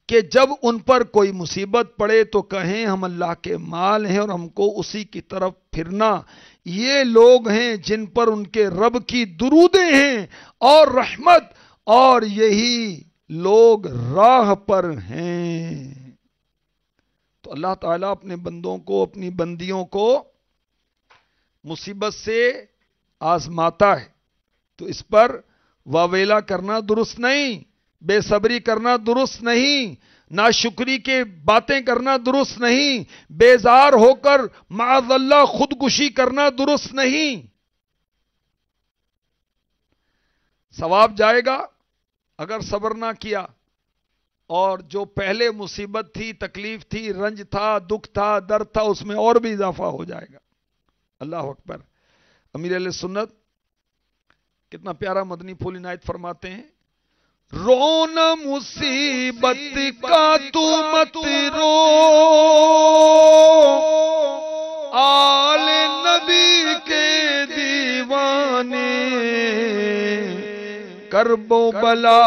کہ جب ان پر کوئی مصیبت پڑے تو کہیں ہم اللہ کے مال ہیں اور ہم کو اسی کی طرف پھرنا۔ یہ لوگ ہیں جن پر ان کے رب کی درودیں ہیں اور رحمت، اور یہی لوگ راہ پر ہیں۔ تو اللہ تعالیٰ اپنے بندوں کو، اپنی بندیوں کو مصیبت سے آزماتا ہے، تو اس پر واویلا کرنا درست نہیں، بے صبری کرنا درست نہیں، ناشکری کے باتیں کرنا درست نہیں، بیزار ہو کر معاذ اللہ خودکشی کرنا درست نہیں۔ ثواب جائے گا اگر صبر نہ کیا، اور جو پہلے مصیبت تھی، تکلیف تھی، رنج تھا، دکھ تھا، درد تھا، اس میں اور بھی اضافہ ہو جائے گا۔ اللہ اکبر۔ امیر اہل سنت کتنا پیارا مدنی پھول عنایت فرماتے ہیں، رونا مصیبت کا تو مت رو، آل نبی کے دیوانے، کرب و بلا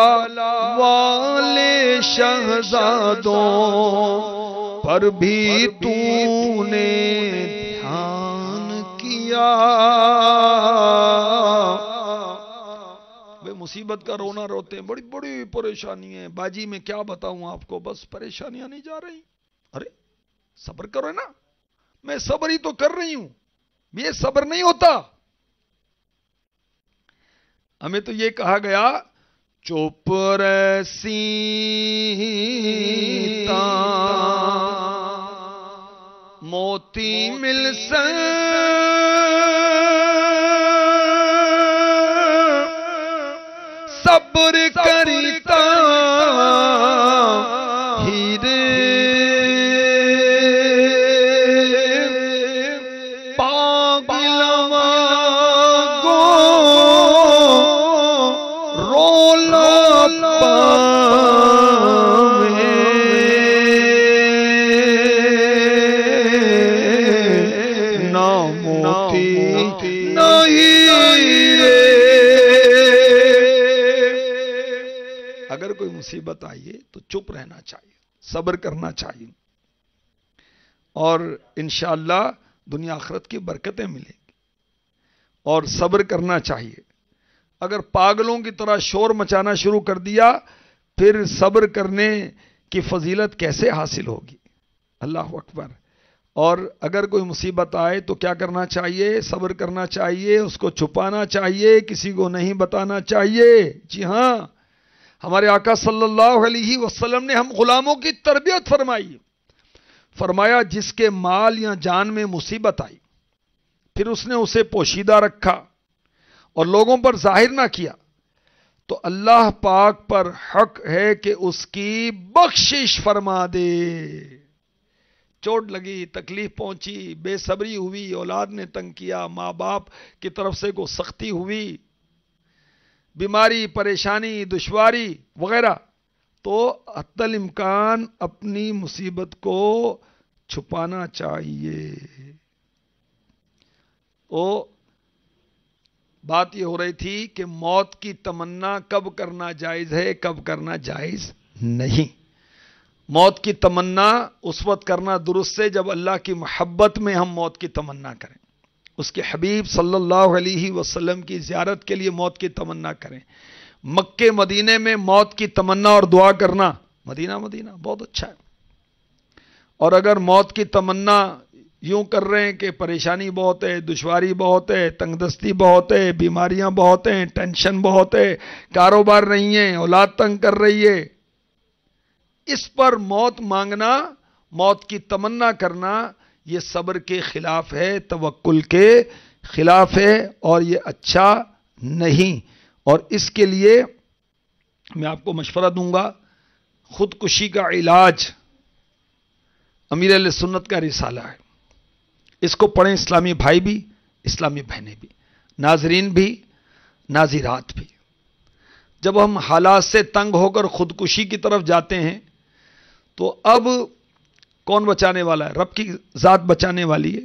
والے شہزادوں پر بھی تو نے دھیان کیا۔ بے مصیبت کا رونا روتے ہیں، بڑی بڑی پریشانی ہے باجی، میں کیا بتاؤں آپ کو، بس پریشانیاں نہیں جا رہی۔ ارے صبر کرو نا، میں صبر ہی تو کر رہی ہوں، یہ صبر نہیں ہوتا۔ ہمیں تو یہ کہا گیا چپ رسیتا موتی مل صبر کریتا ہیرے پاگلوا گو رولا پاوے نا موتی نا ہیرے۔ اگر کوئی مصیبت آئیے تو چپ رہنا چاہیے، صبر کرنا چاہیے، اور انشاءاللہ دنیا آخرت کی برکتیں ملیں گی، اور صبر کرنا چاہیے۔ اگر پاگلوں کی طرح شور مچانا شروع کر دیا پھر صبر کرنے کی فضیلت کیسے حاصل ہوگی؟ اللہ اکبر۔ اور اگر کوئی مصیبت آئے تو کیا کرنا چاہیے؟ صبر کرنا چاہیے، اس کو چھپانا چاہیے، کسی کو نہیں بتانا چاہیے۔ جی ہاں، ہمارے آقا صلی اللہ علیہ وسلم نے ہم غلاموں کی تربیت فرمائی، فرمایا جس کے مال یا جان میں مصیبت آئی پھر اس نے اسے پوشیدہ رکھا اور لوگوں پر ظاہر نہ کیا تو اللہ پاک پر حق ہے کہ اس کی بخشش فرما دے۔ چوٹ لگی، تکلیف پہنچی، بے صبری ہوئی، اولاد نے تنگ کیا، ماں باپ کی طرف سے کو سختی ہوئی، بیماری، پریشانی، دشواری وغیرہ، تو حتی الامکان اپنی مصیبت کو چھپانا چاہیے۔ بات یہ ہو رہی تھی کہ موت کی تمنا کب کرنا جائز ہے، کب کرنا جائز نہیں۔ موت کی تمنا اس وقت کرنا درست ہے جب اللہ کی محبت میں ہم موت کی تمنا کریں، اس کے حبیب صلی اللہ علیہ وسلم کی زیارت کے لیے موت کی تمنا کریں۔ مکے مدینے میں موت کی تمنا اور دعا کرنا، مدینہ بہت اچھا ہے۔ اور اگر موت کی تمنا یوں کر رہے ہیں کہ پریشانی بہت ہے، دشواری بہت ہے، تنگ دستی بہت ہے، بیماریاں بہت ہیں، ٹینشن بہت ہے، کاروبار نہیں ہے، اولاد تنگ کر رہی ہے، اس پر موت مانگنا، موت کی تمنا کرنا، یہ صبر کے خلاف ہے، توکل کے خلاف ہے، اور یہ اچھا نہیں۔ اور اس کے لیے میں آپ کو مشورہ دوں گا، خودکشی کا علاج امیر اہل سنت کا رسالہ ہے، اس کو پڑھیں اسلامی بھائی بھی، اسلامی بہنیں بھی، ناظرین بھی، ناظرات بھی۔ جب ہم حالات سے تنگ ہو کر خودکشی کی طرف جاتے ہیں تو اب کون بچانے والا ہے؟ رب کی ذات بچانے والی ہے۔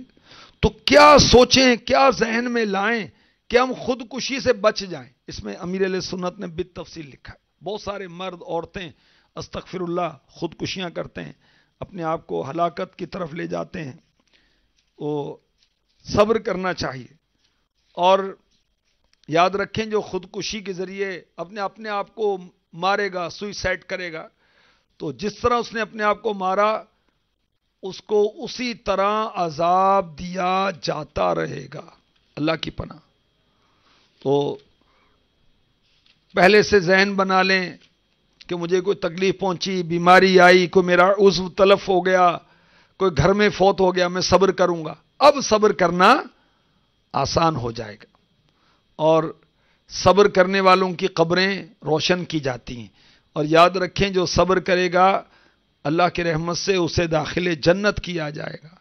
تو کیا سوچیں، کیا ذہن میں لائیں کہ ہم خودکشی سے بچ جائیں؟ اس میں امیر اہل سنت نے بالتفصیل لکھا ہے۔ بہت سارے مرد، عورتیں استغفر اللہ خودکشیاں کرتے ہیں، اپنے آپ کو ہلاکت کی طرف لے جاتے ہیں۔ وہ صبر کرنا چاہیے، اور یاد رکھیں جو خودکشی کے ذریعے اپنے آپ کو مارے گا، سوئسائڈ کرے گا، تو جس طرح اس نے اپنے آپ کو مارا اس کو اسی طرح عذاب دیا جاتا رہے گا، اللہ کی پناہ۔ تو پہلے سے ذہن بنا لیں کہ مجھے کوئی تکلیف پہنچی، بیماری آئی، کوئی میرا عضو تلف ہو گیا، کوئی گھر میں فوت ہو گیا، میں صبر کروں گا۔ اب صبر کرنا آسان ہو جائے گا، اور صبر کرنے والوں کی قبریں روشن کی جاتی ہیں۔ اور یاد رکھیں جو صبر کرے گا اللہ کی رحمت سے اسے داخل جنت کیا جائے گا،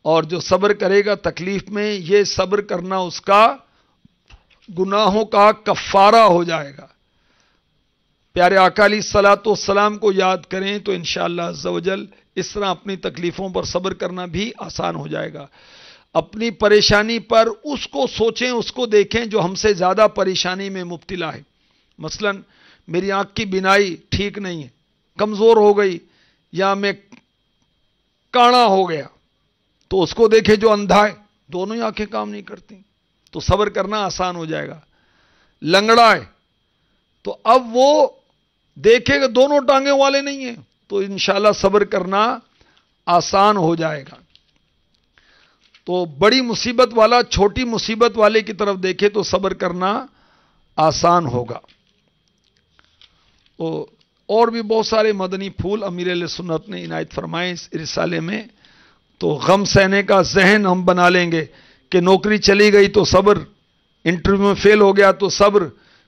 اور جو صبر کرے گا تکلیف میں، یہ صبر کرنا اس کا گناہوں کا کفارہ ہو جائے گا۔ پیارے آقا علیہ الصلوۃ والسلام کو یاد کریں تو انشاءاللہ عز و جل اس طرح اپنی تکلیفوں پر صبر کرنا بھی آسان ہو جائے گا۔ اپنی پریشانی پر اس کو سوچیں، اس کو دیکھیں جو ہم سے زیادہ پریشانی میں مبتلا ہے۔ مثلا میری آنکھ کی بینائی ٹھیک نہیں ہے، کمزور ہو گئی، یا میں کانا ہو گیا، تو اس کو دیکھیں جو اندھا ہے، دونوں ہی آنکھیں کام نہیں کرتی، تو صبر کرنا آسان ہو جائے گا۔ لنگڑا ہے تو اب وہ دیکھے گا دونوں ٹانگیں والے نہیں ہیں، تو انشاءاللہ صبر کرنا آسان ہو جائے گا۔ تو بڑی مصیبت والا چھوٹی مصیبت والے کی طرف دیکھے تو صبر کرنا آسان ہوگا۔ اور بھی بہت سارے مدنی پھول امیر اہل سنت نے عنایت فرمائے اس رسالے میں۔ تو غم سہنے کا ذہن ہم بنا لیں گے کہ نوکری چلی گئی تو صبر، انٹرویو میں فیل ہو گیا تو صبر،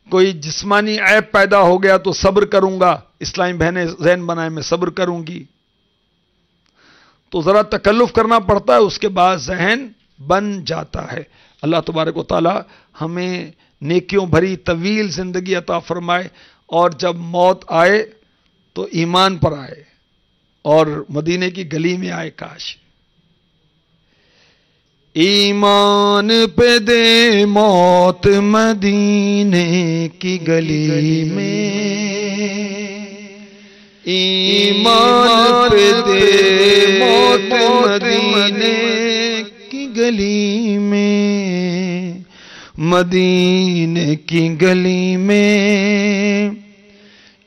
کوئی جسمانی عیب پیدا ہو گیا تو صبر کروں گا، اسلامی بہنیں ذہن بنائے میں صبر کروں گی۔ تو ذرا تکلف کرنا پڑتا ہے، اس کے بعد ذہن بن جاتا ہے۔ اللہ تبارک و تعالی ہمیں نیکیوں بھری طویل زندگی عطا فرمائے، اور جب موت آئے تو ایمان پر آئے اور مدینے کی گلی میں آئے۔ کاش ایمان پہ دے موت مدینے کی گلی میں، ایمان پہ دے موت مدینے کی گلی میں، مدینے کی گلی میں،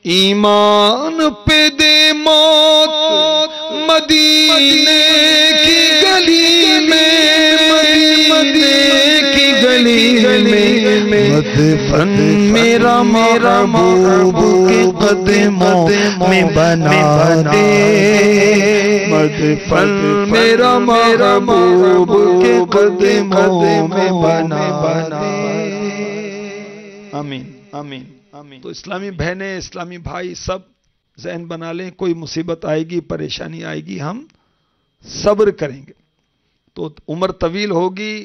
ایمان پہ دے موت مدینے کی گلی میں، مدینے کی گلی میں، مدفن میرا محبوب کے قدموں میں بنا دے، مدفن میرا محبوب کے قدموں میں بنا دے۔ آمین آمین آمین۔ تو اسلامی بہنیں، اسلامی بھائی سب ذہن بنا لیں، کوئی مصیبت آئے گی، پریشانی آئے گی، ہم صبر کریں گے تو عمر طویل ہوگی،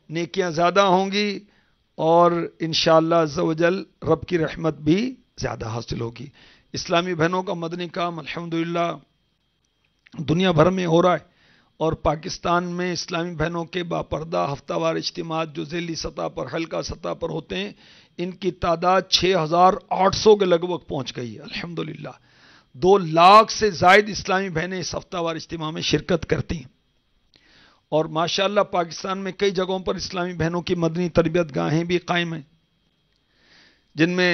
نیکیاں زیادہ ہوں گی، اور انشاءاللہ عز و جل رب کی رحمت بھی زیادہ حاصل ہوگی۔ اسلامی بہنوں کا مدنی کام الحمدللہ دنیا بھر میں ہو رہا ہے، اور پاکستان میں اسلامی بہنوں کے باپردہ ہفتہ وار اجتماعات جو ذیلی سطح پر، حلقہ سطح پر ہوتے ہیں، ان کی تعداد 6800 کے لگ بھگ پہنچ گئی ہے الحمدللہ۔ 2 لاکھ سے زائد اسلامی بہنیں اس ہفتہ وار اجتماع میں شرکت کرتی ہیں، اور ماشاءاللہ پاکستان میں کئی جگہوں پر اسلامی بہنوں کی مدنی تربیت گاہیں بھی قائم ہیں، جن میں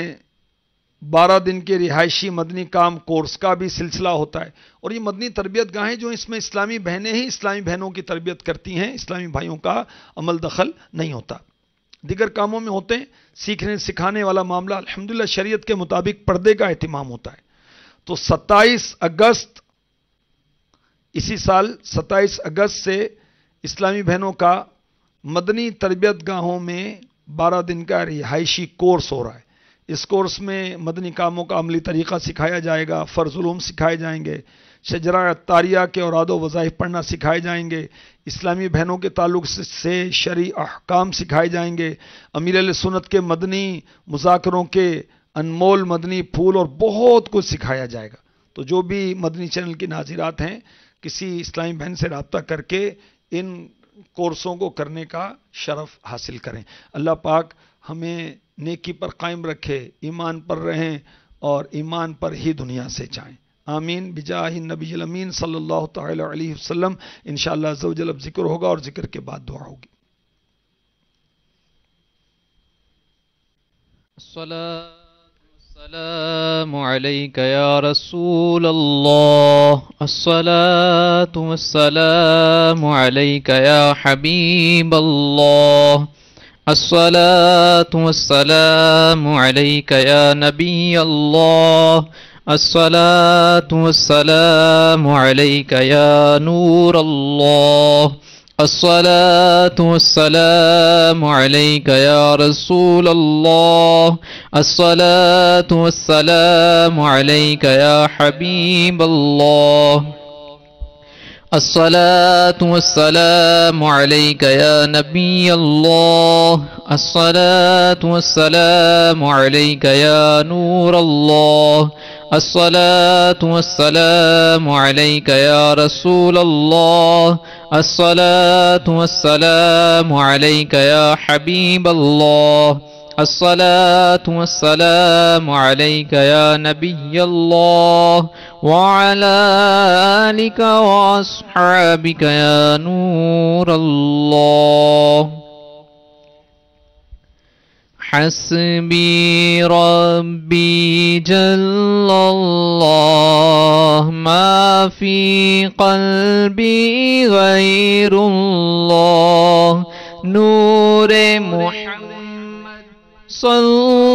12 دن کے رہائشی مدنی کام کورس کا بھی سلسلہ ہوتا ہے۔ اور یہ مدنی تربیت گاہیں جو اس میں اسلامی بہنیں ہی اسلامی بہنوں کی تربیت کرتی ہیں، اسلامی بھائیوں کا عمل دخل نہیں ہوتا، دیگر کاموں میں ہوتے ہیں۔ سیکھنے سکھانے والا معاملہ الحمدللہ شریعت کے مطابق پردے کا اہتمام ہوتا ہے۔ تو 27 اگست اسی سال 27 اگست سے اسلامی بہنوں کا مدنی تربیت گاہوں میں 12 دن کا رہائشی کورس ہو رہا ہے۔ اس کورس میں مدنی کاموں کا عملی طریقہ سکھایا جائے گا، فرض علوم سکھائے جائیں گے، شجرہ عطاریہ کے اوراد و وظائف پڑھنا سکھائے جائیں گے، اسلامی بہنوں کے تعلق سے شرعی احکام سکھائے جائیں گے، امیر اہل سنت کے مدنی مذاکروں کے انمول مدنی پھول، اور بہت کچھ سکھایا جائے گا۔ تو جو بھی مدنی چینل کی ناظرات ہیں، کسی اسلامی بہن سے رابطہ کر کے ان کورسوں کو کرنے کا شرف حاصل کریں۔ اللہ پاک ہمیں نیکی پر قائم رکھے، ایمان پر رہیں، اور ایمان پر ہی دنیا سے جائیں۔ آمین بجاہ النبی الامین صلی اللہ تعالی علیہ وسلم۔ انشاءاللہ عز و جل اب ذکر ہوگا، اور ذکر کے بعد دعا ہوگی۔ السلام علیک یا رسول اللہ، الصلاة والسلام علیک یا حبیب اللہ، الصلاة والسلام علیک یا نبی اللہ، الصلاة والسلام علیک یا نور اللہ، الصلاة والسلام علیک یا رسول اللہ، الصلاة والسلام علیک یا حبیب اللہ، الصلاة والسلام علیک یا نبی اللہ، الصلاة والسلام علیک یا نور اللہ، الصلاة والسلام علیک یا رسول اللہ، الصلاة والسلام علیک یا حبیب اللہ، الصلاة والسلام علیک یا نبی اللہ، وعلى آلك وأصحابك يا نور الله. حسبي ربي جل الله، ما في قلبي غير الله، نور محمد صلى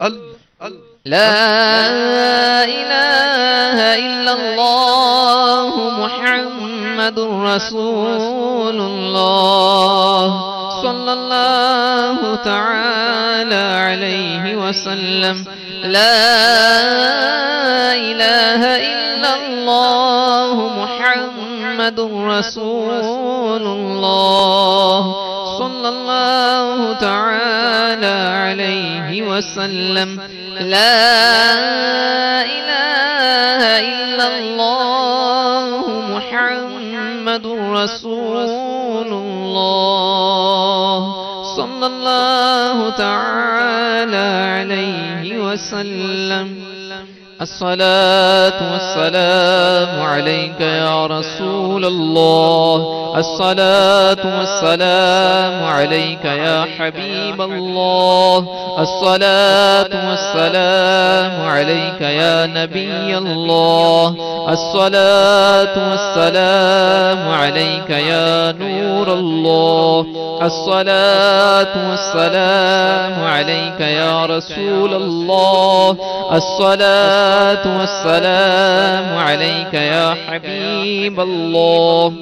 لا إله إلا الله محمد رسول الله صلى الله تعالى عليه وسلم لا إله إلا الله محمد رسول الله صلى الله تعالى عليه وسلم لا إله إلا الله محمد رسول الله صلى الله تعالى عليه وسلم الصلاة والسلام عليك يا رسول الله الصلاة والسلام عليك يا حبيب الله الصلاة والسلام عليك يا نبي الله الصلاة والسلام عليك يا نور الله الصلاة والسلام عليك يا رسول الله الصلاة والسلام عليك يا حبيب الله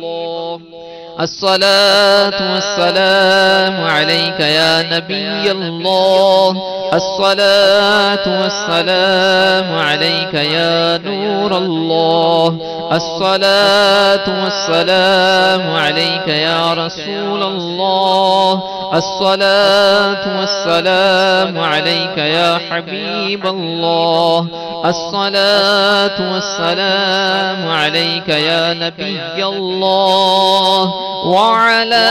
الصلاة والسلام عليك يا نبي الله الصلاة والسلام عليك يا نور الله الصلاة والسلام عليك يا رسول الله الصلاة والسلام عليك يا حبيب الله الصلاة والسلام عليك يا نبي الله وعلى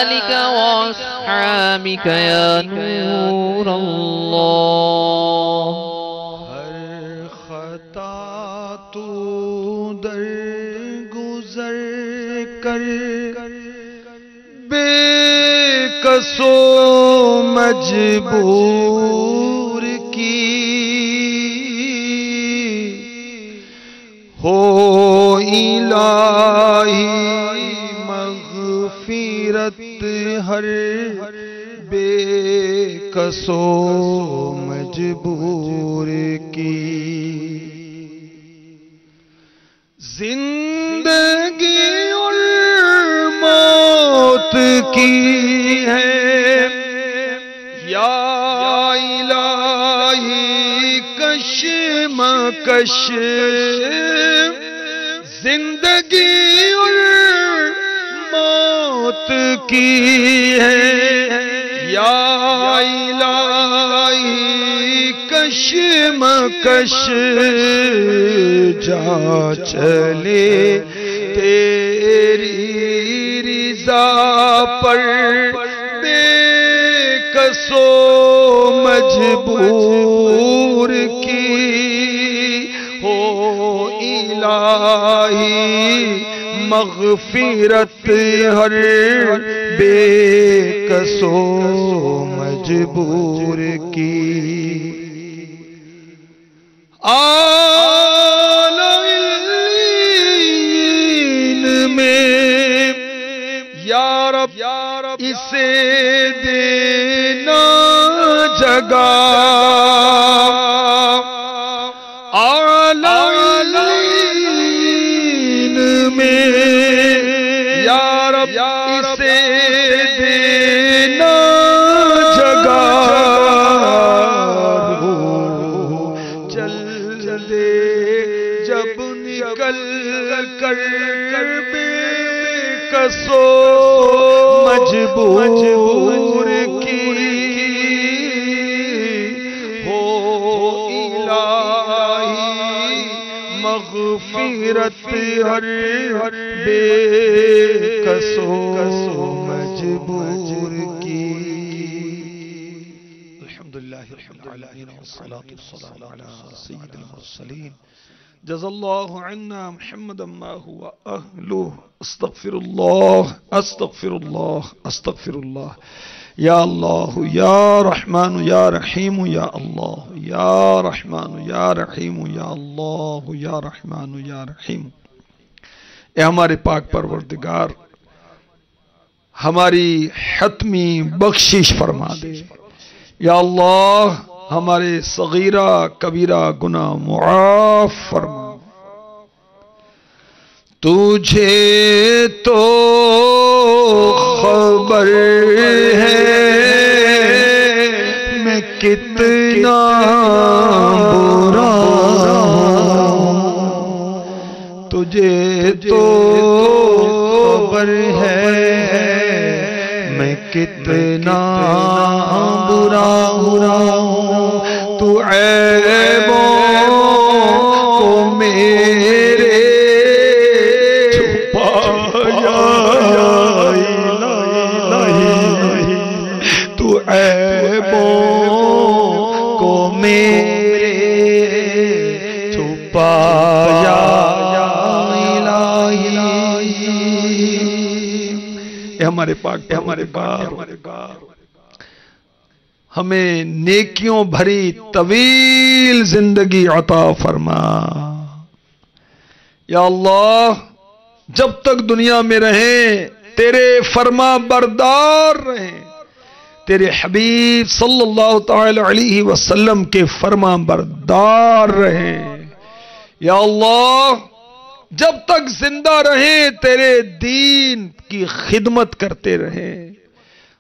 آلك وأصحابك يا نور الله ہر خطا تو در گزر کر بے کس و مجبور کی ہو الہی مغفرت ہر بے کس و مجبور کی زندگی اور موت کی ہے یا الہی کشمکش زندگی اور موت کی ہے یا الہی کشمکش جا چلے تیری رضا پر بے کس و مجبور کی ہو الہی مغفرت ہر بے کس و مجبور کی اعلی علیین میں یا رب اسے دینا جگہ اعلی علیین میں یا رب اسے دینا جگہ چل دے جب نکل کر بے کس و مجبور کی ہو الہی مغفرت ہر بے کس و مجبور کی الحمدللہ رب العالمین والصلاة والسلام علی سید المرسلین جزا اللہ عنا محمد ما هو اہلہ استغفر اللہ استغفر اللہ استغفر اللہ یا اللہ یا رحمان یا رحیم یا اللہ یا رحمان یا رحیم یا اللہ یا رحمان یا رحیم اے ہمارے پاک پروردگار ہماری حتمی بخشش فرما دے یا اللہ ہمارے صغیرہ کبیرہ گناہ معاف فرما۔ تجھے تو خبر ہے میں کتنا برا ہوں، تجھے تو خبر ہے میں کتنا برا ہوں، تو عیبوں کو میرے تو عیبوں کو میرے چھپایا الہی۔ اے ہمارے پاک، اے ہمارے پاک، ہمیں نیکیوں بھری طویل زندگی عطا فرما۔ یا اللہ جب تک دنیا میں رہیں تیرے فرما بردار رہیں، تیرے حبیب صلی اللہ تعالی علیہ وسلم کے فرما بردار رہیں۔ یا اللہ جب تک زندہ رہیں تیرے دین کی خدمت کرتے رہیں۔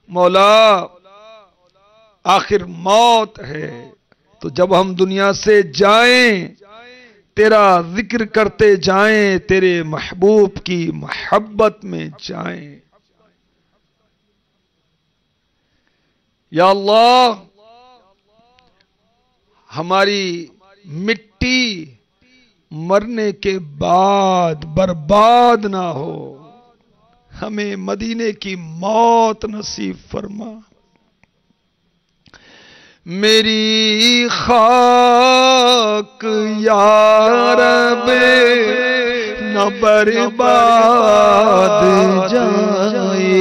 مولا آخر موت ہے تو جب ہم دنیا سے جائیں تیرا ذکر کرتے جائیں، تیرے محبوب کی محبت میں جائیں۔ یا اللہ ہماری مٹی مرنے کے بعد برباد نہ ہو، ہمیں مدینے کی موت نصیب فرما۔ میری خاک یا رب نہ برباد جائے،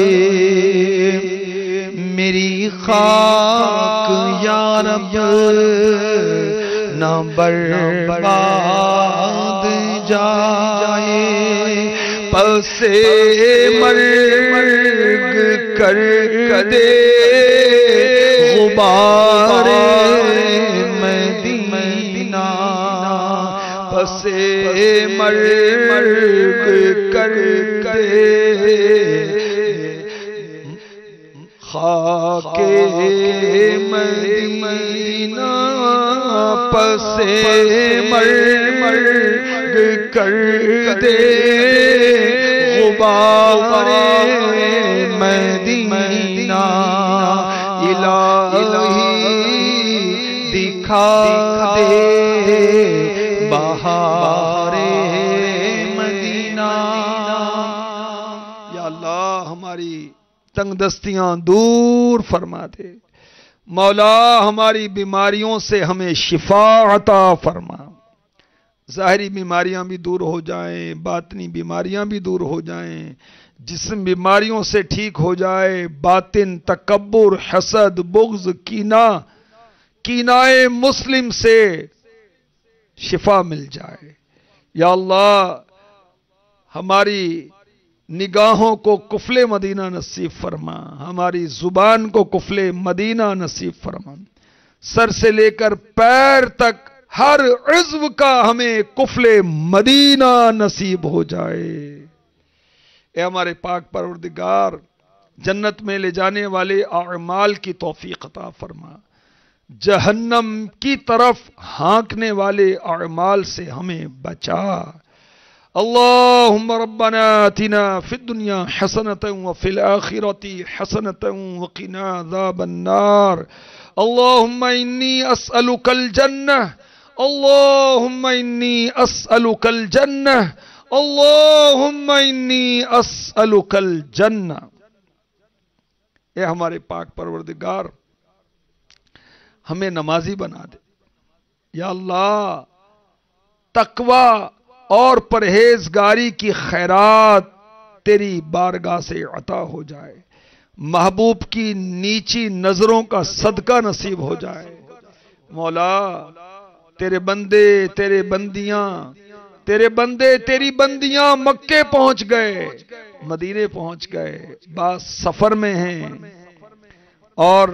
میری خاک یا رب نہ برباد جائے، پس مرگ کر دے غبار مدینہ، پس مرگ کر دے خاک مدینہ، پس مرگ کر دے غبار مدینہ، الہی دکھا دے بہار مدینہ۔ یا اللہ ہماری تنگ دستیاں دور فرما دے، مولا ہماری بیماریوں سے ہمیں شفا عطا فرما، ظاہری بیماریاں بھی دور ہو جائیں، باطنی بیماریاں بھی دور ہو جائیں، جسم بیماریوں سے ٹھیک ہو جائے، باطن تکبر حسد بغض کینائے مسلم سے شفا مل جائے۔ یا اللہ ہماری نگاہوں کو کفل مدینہ نصیب فرما، ہماری زبان کو کفل مدینہ نصیب فرما، سر سے لے کر پیر تک ہر عضو کا ہمیں کفل مدینہ نصیب ہو جائے۔ اے ہمارے پاک پروردگار جنت میں لے جانے والے اعمال کی توفیق عطا فرما، جہنم کی طرف ہانکنے والے اعمال سے ہمیں بچا۔ اللہم ربنا آتنا فی الدنیا حسنة وفی الآخرة حسنة وقنا عذاب النار۔ اللہم انی اسألک الجنہ، اللہم انی اسألک الجنہ، اللہم انی اسألک الجنہ۔ اے ہمارے پاک پروردگار ہمیں نمازی بنا دے۔ یا اللہ تقوی اور پرہیزگاری کی خیرات تیری بارگاہ سے عطا ہو جائے، محبوب کی نیچی نظروں کا صدقہ نصیب ہو جائے۔ مولا تیرے بندے تیرے بندے تیری بندیاں مکے پہنچ گئے، مدینے پہنچ گئے، بعض سفر میں ہیں، اور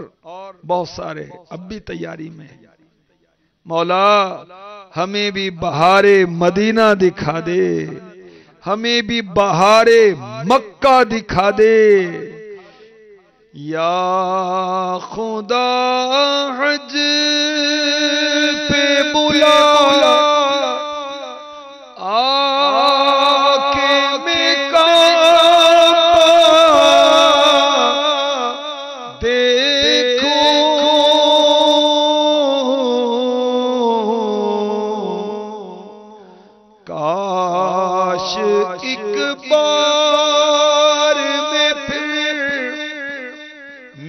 بہت سارے اب بھی تیاری میں ہیں۔ مولا ہمیں بھی بہار مدینہ دکھا دے، ہمیں بھی بہار مکہ دکھا دے یا خدا، حج پہ بلا آکے میں کعبہ دیکھو، کاش ایک بار میں پھر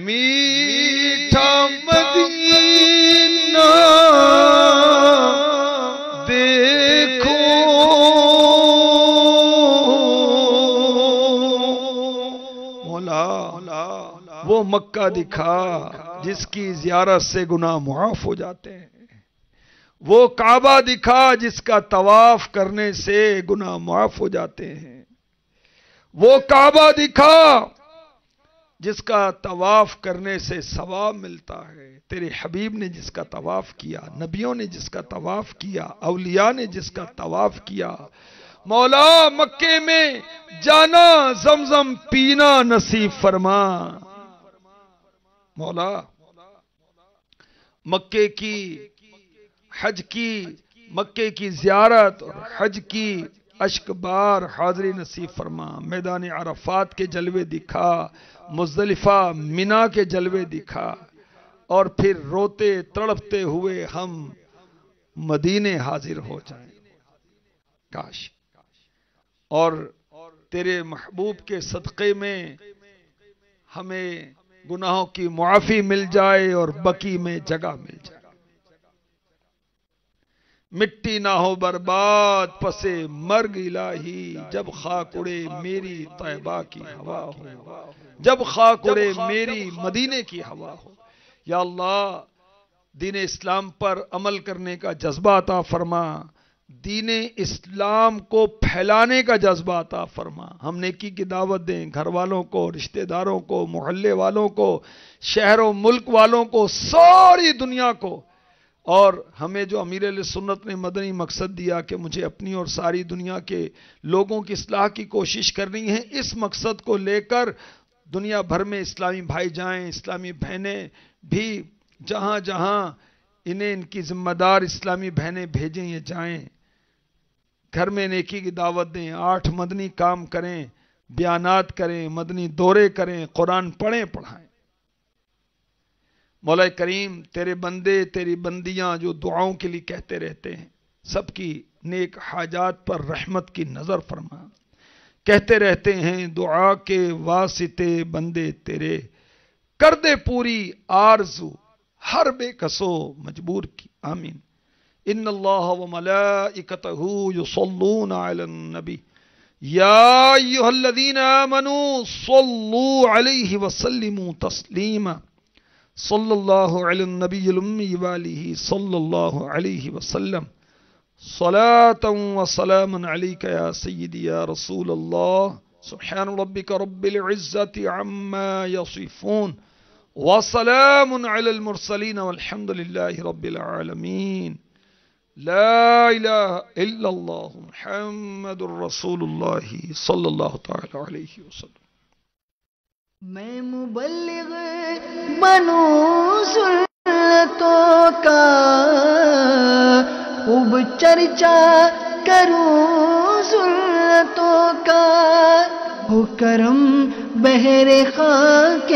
میٹھا مدینہ دیکھو۔ مولا وہ مکہ دکھا جس کی زیارت سے گناہ معاف ہو جاتے ہیں، وہ کعبہ دکھا جس کا طواف کرنے سے گناہ معاف ہو جاتے ہیں، وہ کعبہ دکھا جس کا طواف کرنے سے ثواب ملتا ہے۔ تیرے حبیب نے جس کا طواف کیا، نبیوں نے جس کا طواف کیا، اولیاء نے جس کا طواف کیا، مولا مکے میں جانا، زمزم پینا نصیب فرما۔ مولا مکے کی حج کی، مکے کی زیارت اور حج کی اشک بار حاضری نصیب فرما۔ میدان عرفات کے جلوے دکھا، مزدلفہ منا کے جلوے دکھا، اور پھر روتے تڑپتے ہوئے ہم مدینے حاضر ہو جائیں کاش، اور تیرے محبوب کے صدقے میں ہمیں گناہوں کی معافی مل جائے اور بقی میں جگہ مل جائے۔ مٹی نہ ہو برباد پسے مرگ الہی، جب خاک اڑے میری طیبہ کی ہوا ہو، جب خاک اڑے میری مدینے کی ہوا ہو۔ یا اللہ دین اسلام پر عمل کرنے کا جذبہ عطا فرما، دین اسلام کو پھیلانے کا جذبہ عطا فرما۔ ہم نیکی کی دعوت دیں، گھر والوں کو، رشتہ داروں کو، محلے والوں کو، شہر و ملک والوں کو، ساری دنیا کو، اور ہمیں جو امیر علیہ سنت نے مدنی مقصد دیا کہ مجھے اپنی اور ساری دنیا کے لوگوں کی اصلاح کی کوشش کرنی ہے، اس مقصد کو لے کر دنیا بھر میں اسلامی بھائی جائیں، اسلامی بہنیں بھی جہاں جہاں انہیں ان کی ذمہ دار اسلامی بہنیں بھیجیں یہ جائیں، گھر میں نیکی کی دعوت دیں، 8 مدنی کام کریں، بیانات کریں، مدنی دورے کریں، قرآن پڑھیں پڑھائیں۔ مولا کریم تیرے بندے تیری بندیاں جو دعاؤں کے لیے کہتے رہتے ہیں، سب کی نیک حاجات پر رحمت کی نظر فرما۔ کہتے رہتے ہیں دعا کے واسطے بندے تیرے، کر دے پوری آرزو ہر بے کسو مجبور کی، آمین۔ ان اللہ و ملائکتہ یصلون علی النبی یا ایھا الذین آمنوا صلوا علیہ وسلموا تسلیما، صلی اللہ علی النبی الامی وآلہ صلی اللہ علیہ وسلم، صلاة و سلام علیک یا سیدی یا رسول اللہ، سبحان ربک رب العزت عما یصفون، وسلام علی المرسلین والحمد للہ رب العالمین، لا الہ الا اللہ محمد رسول اللہ صلی اللہ تعالی علیہ وسلم۔ میں مبلغ بنوں سنتوں کا، خوب چرچا کروں سنتوں کا، ہو کرم بہر خاک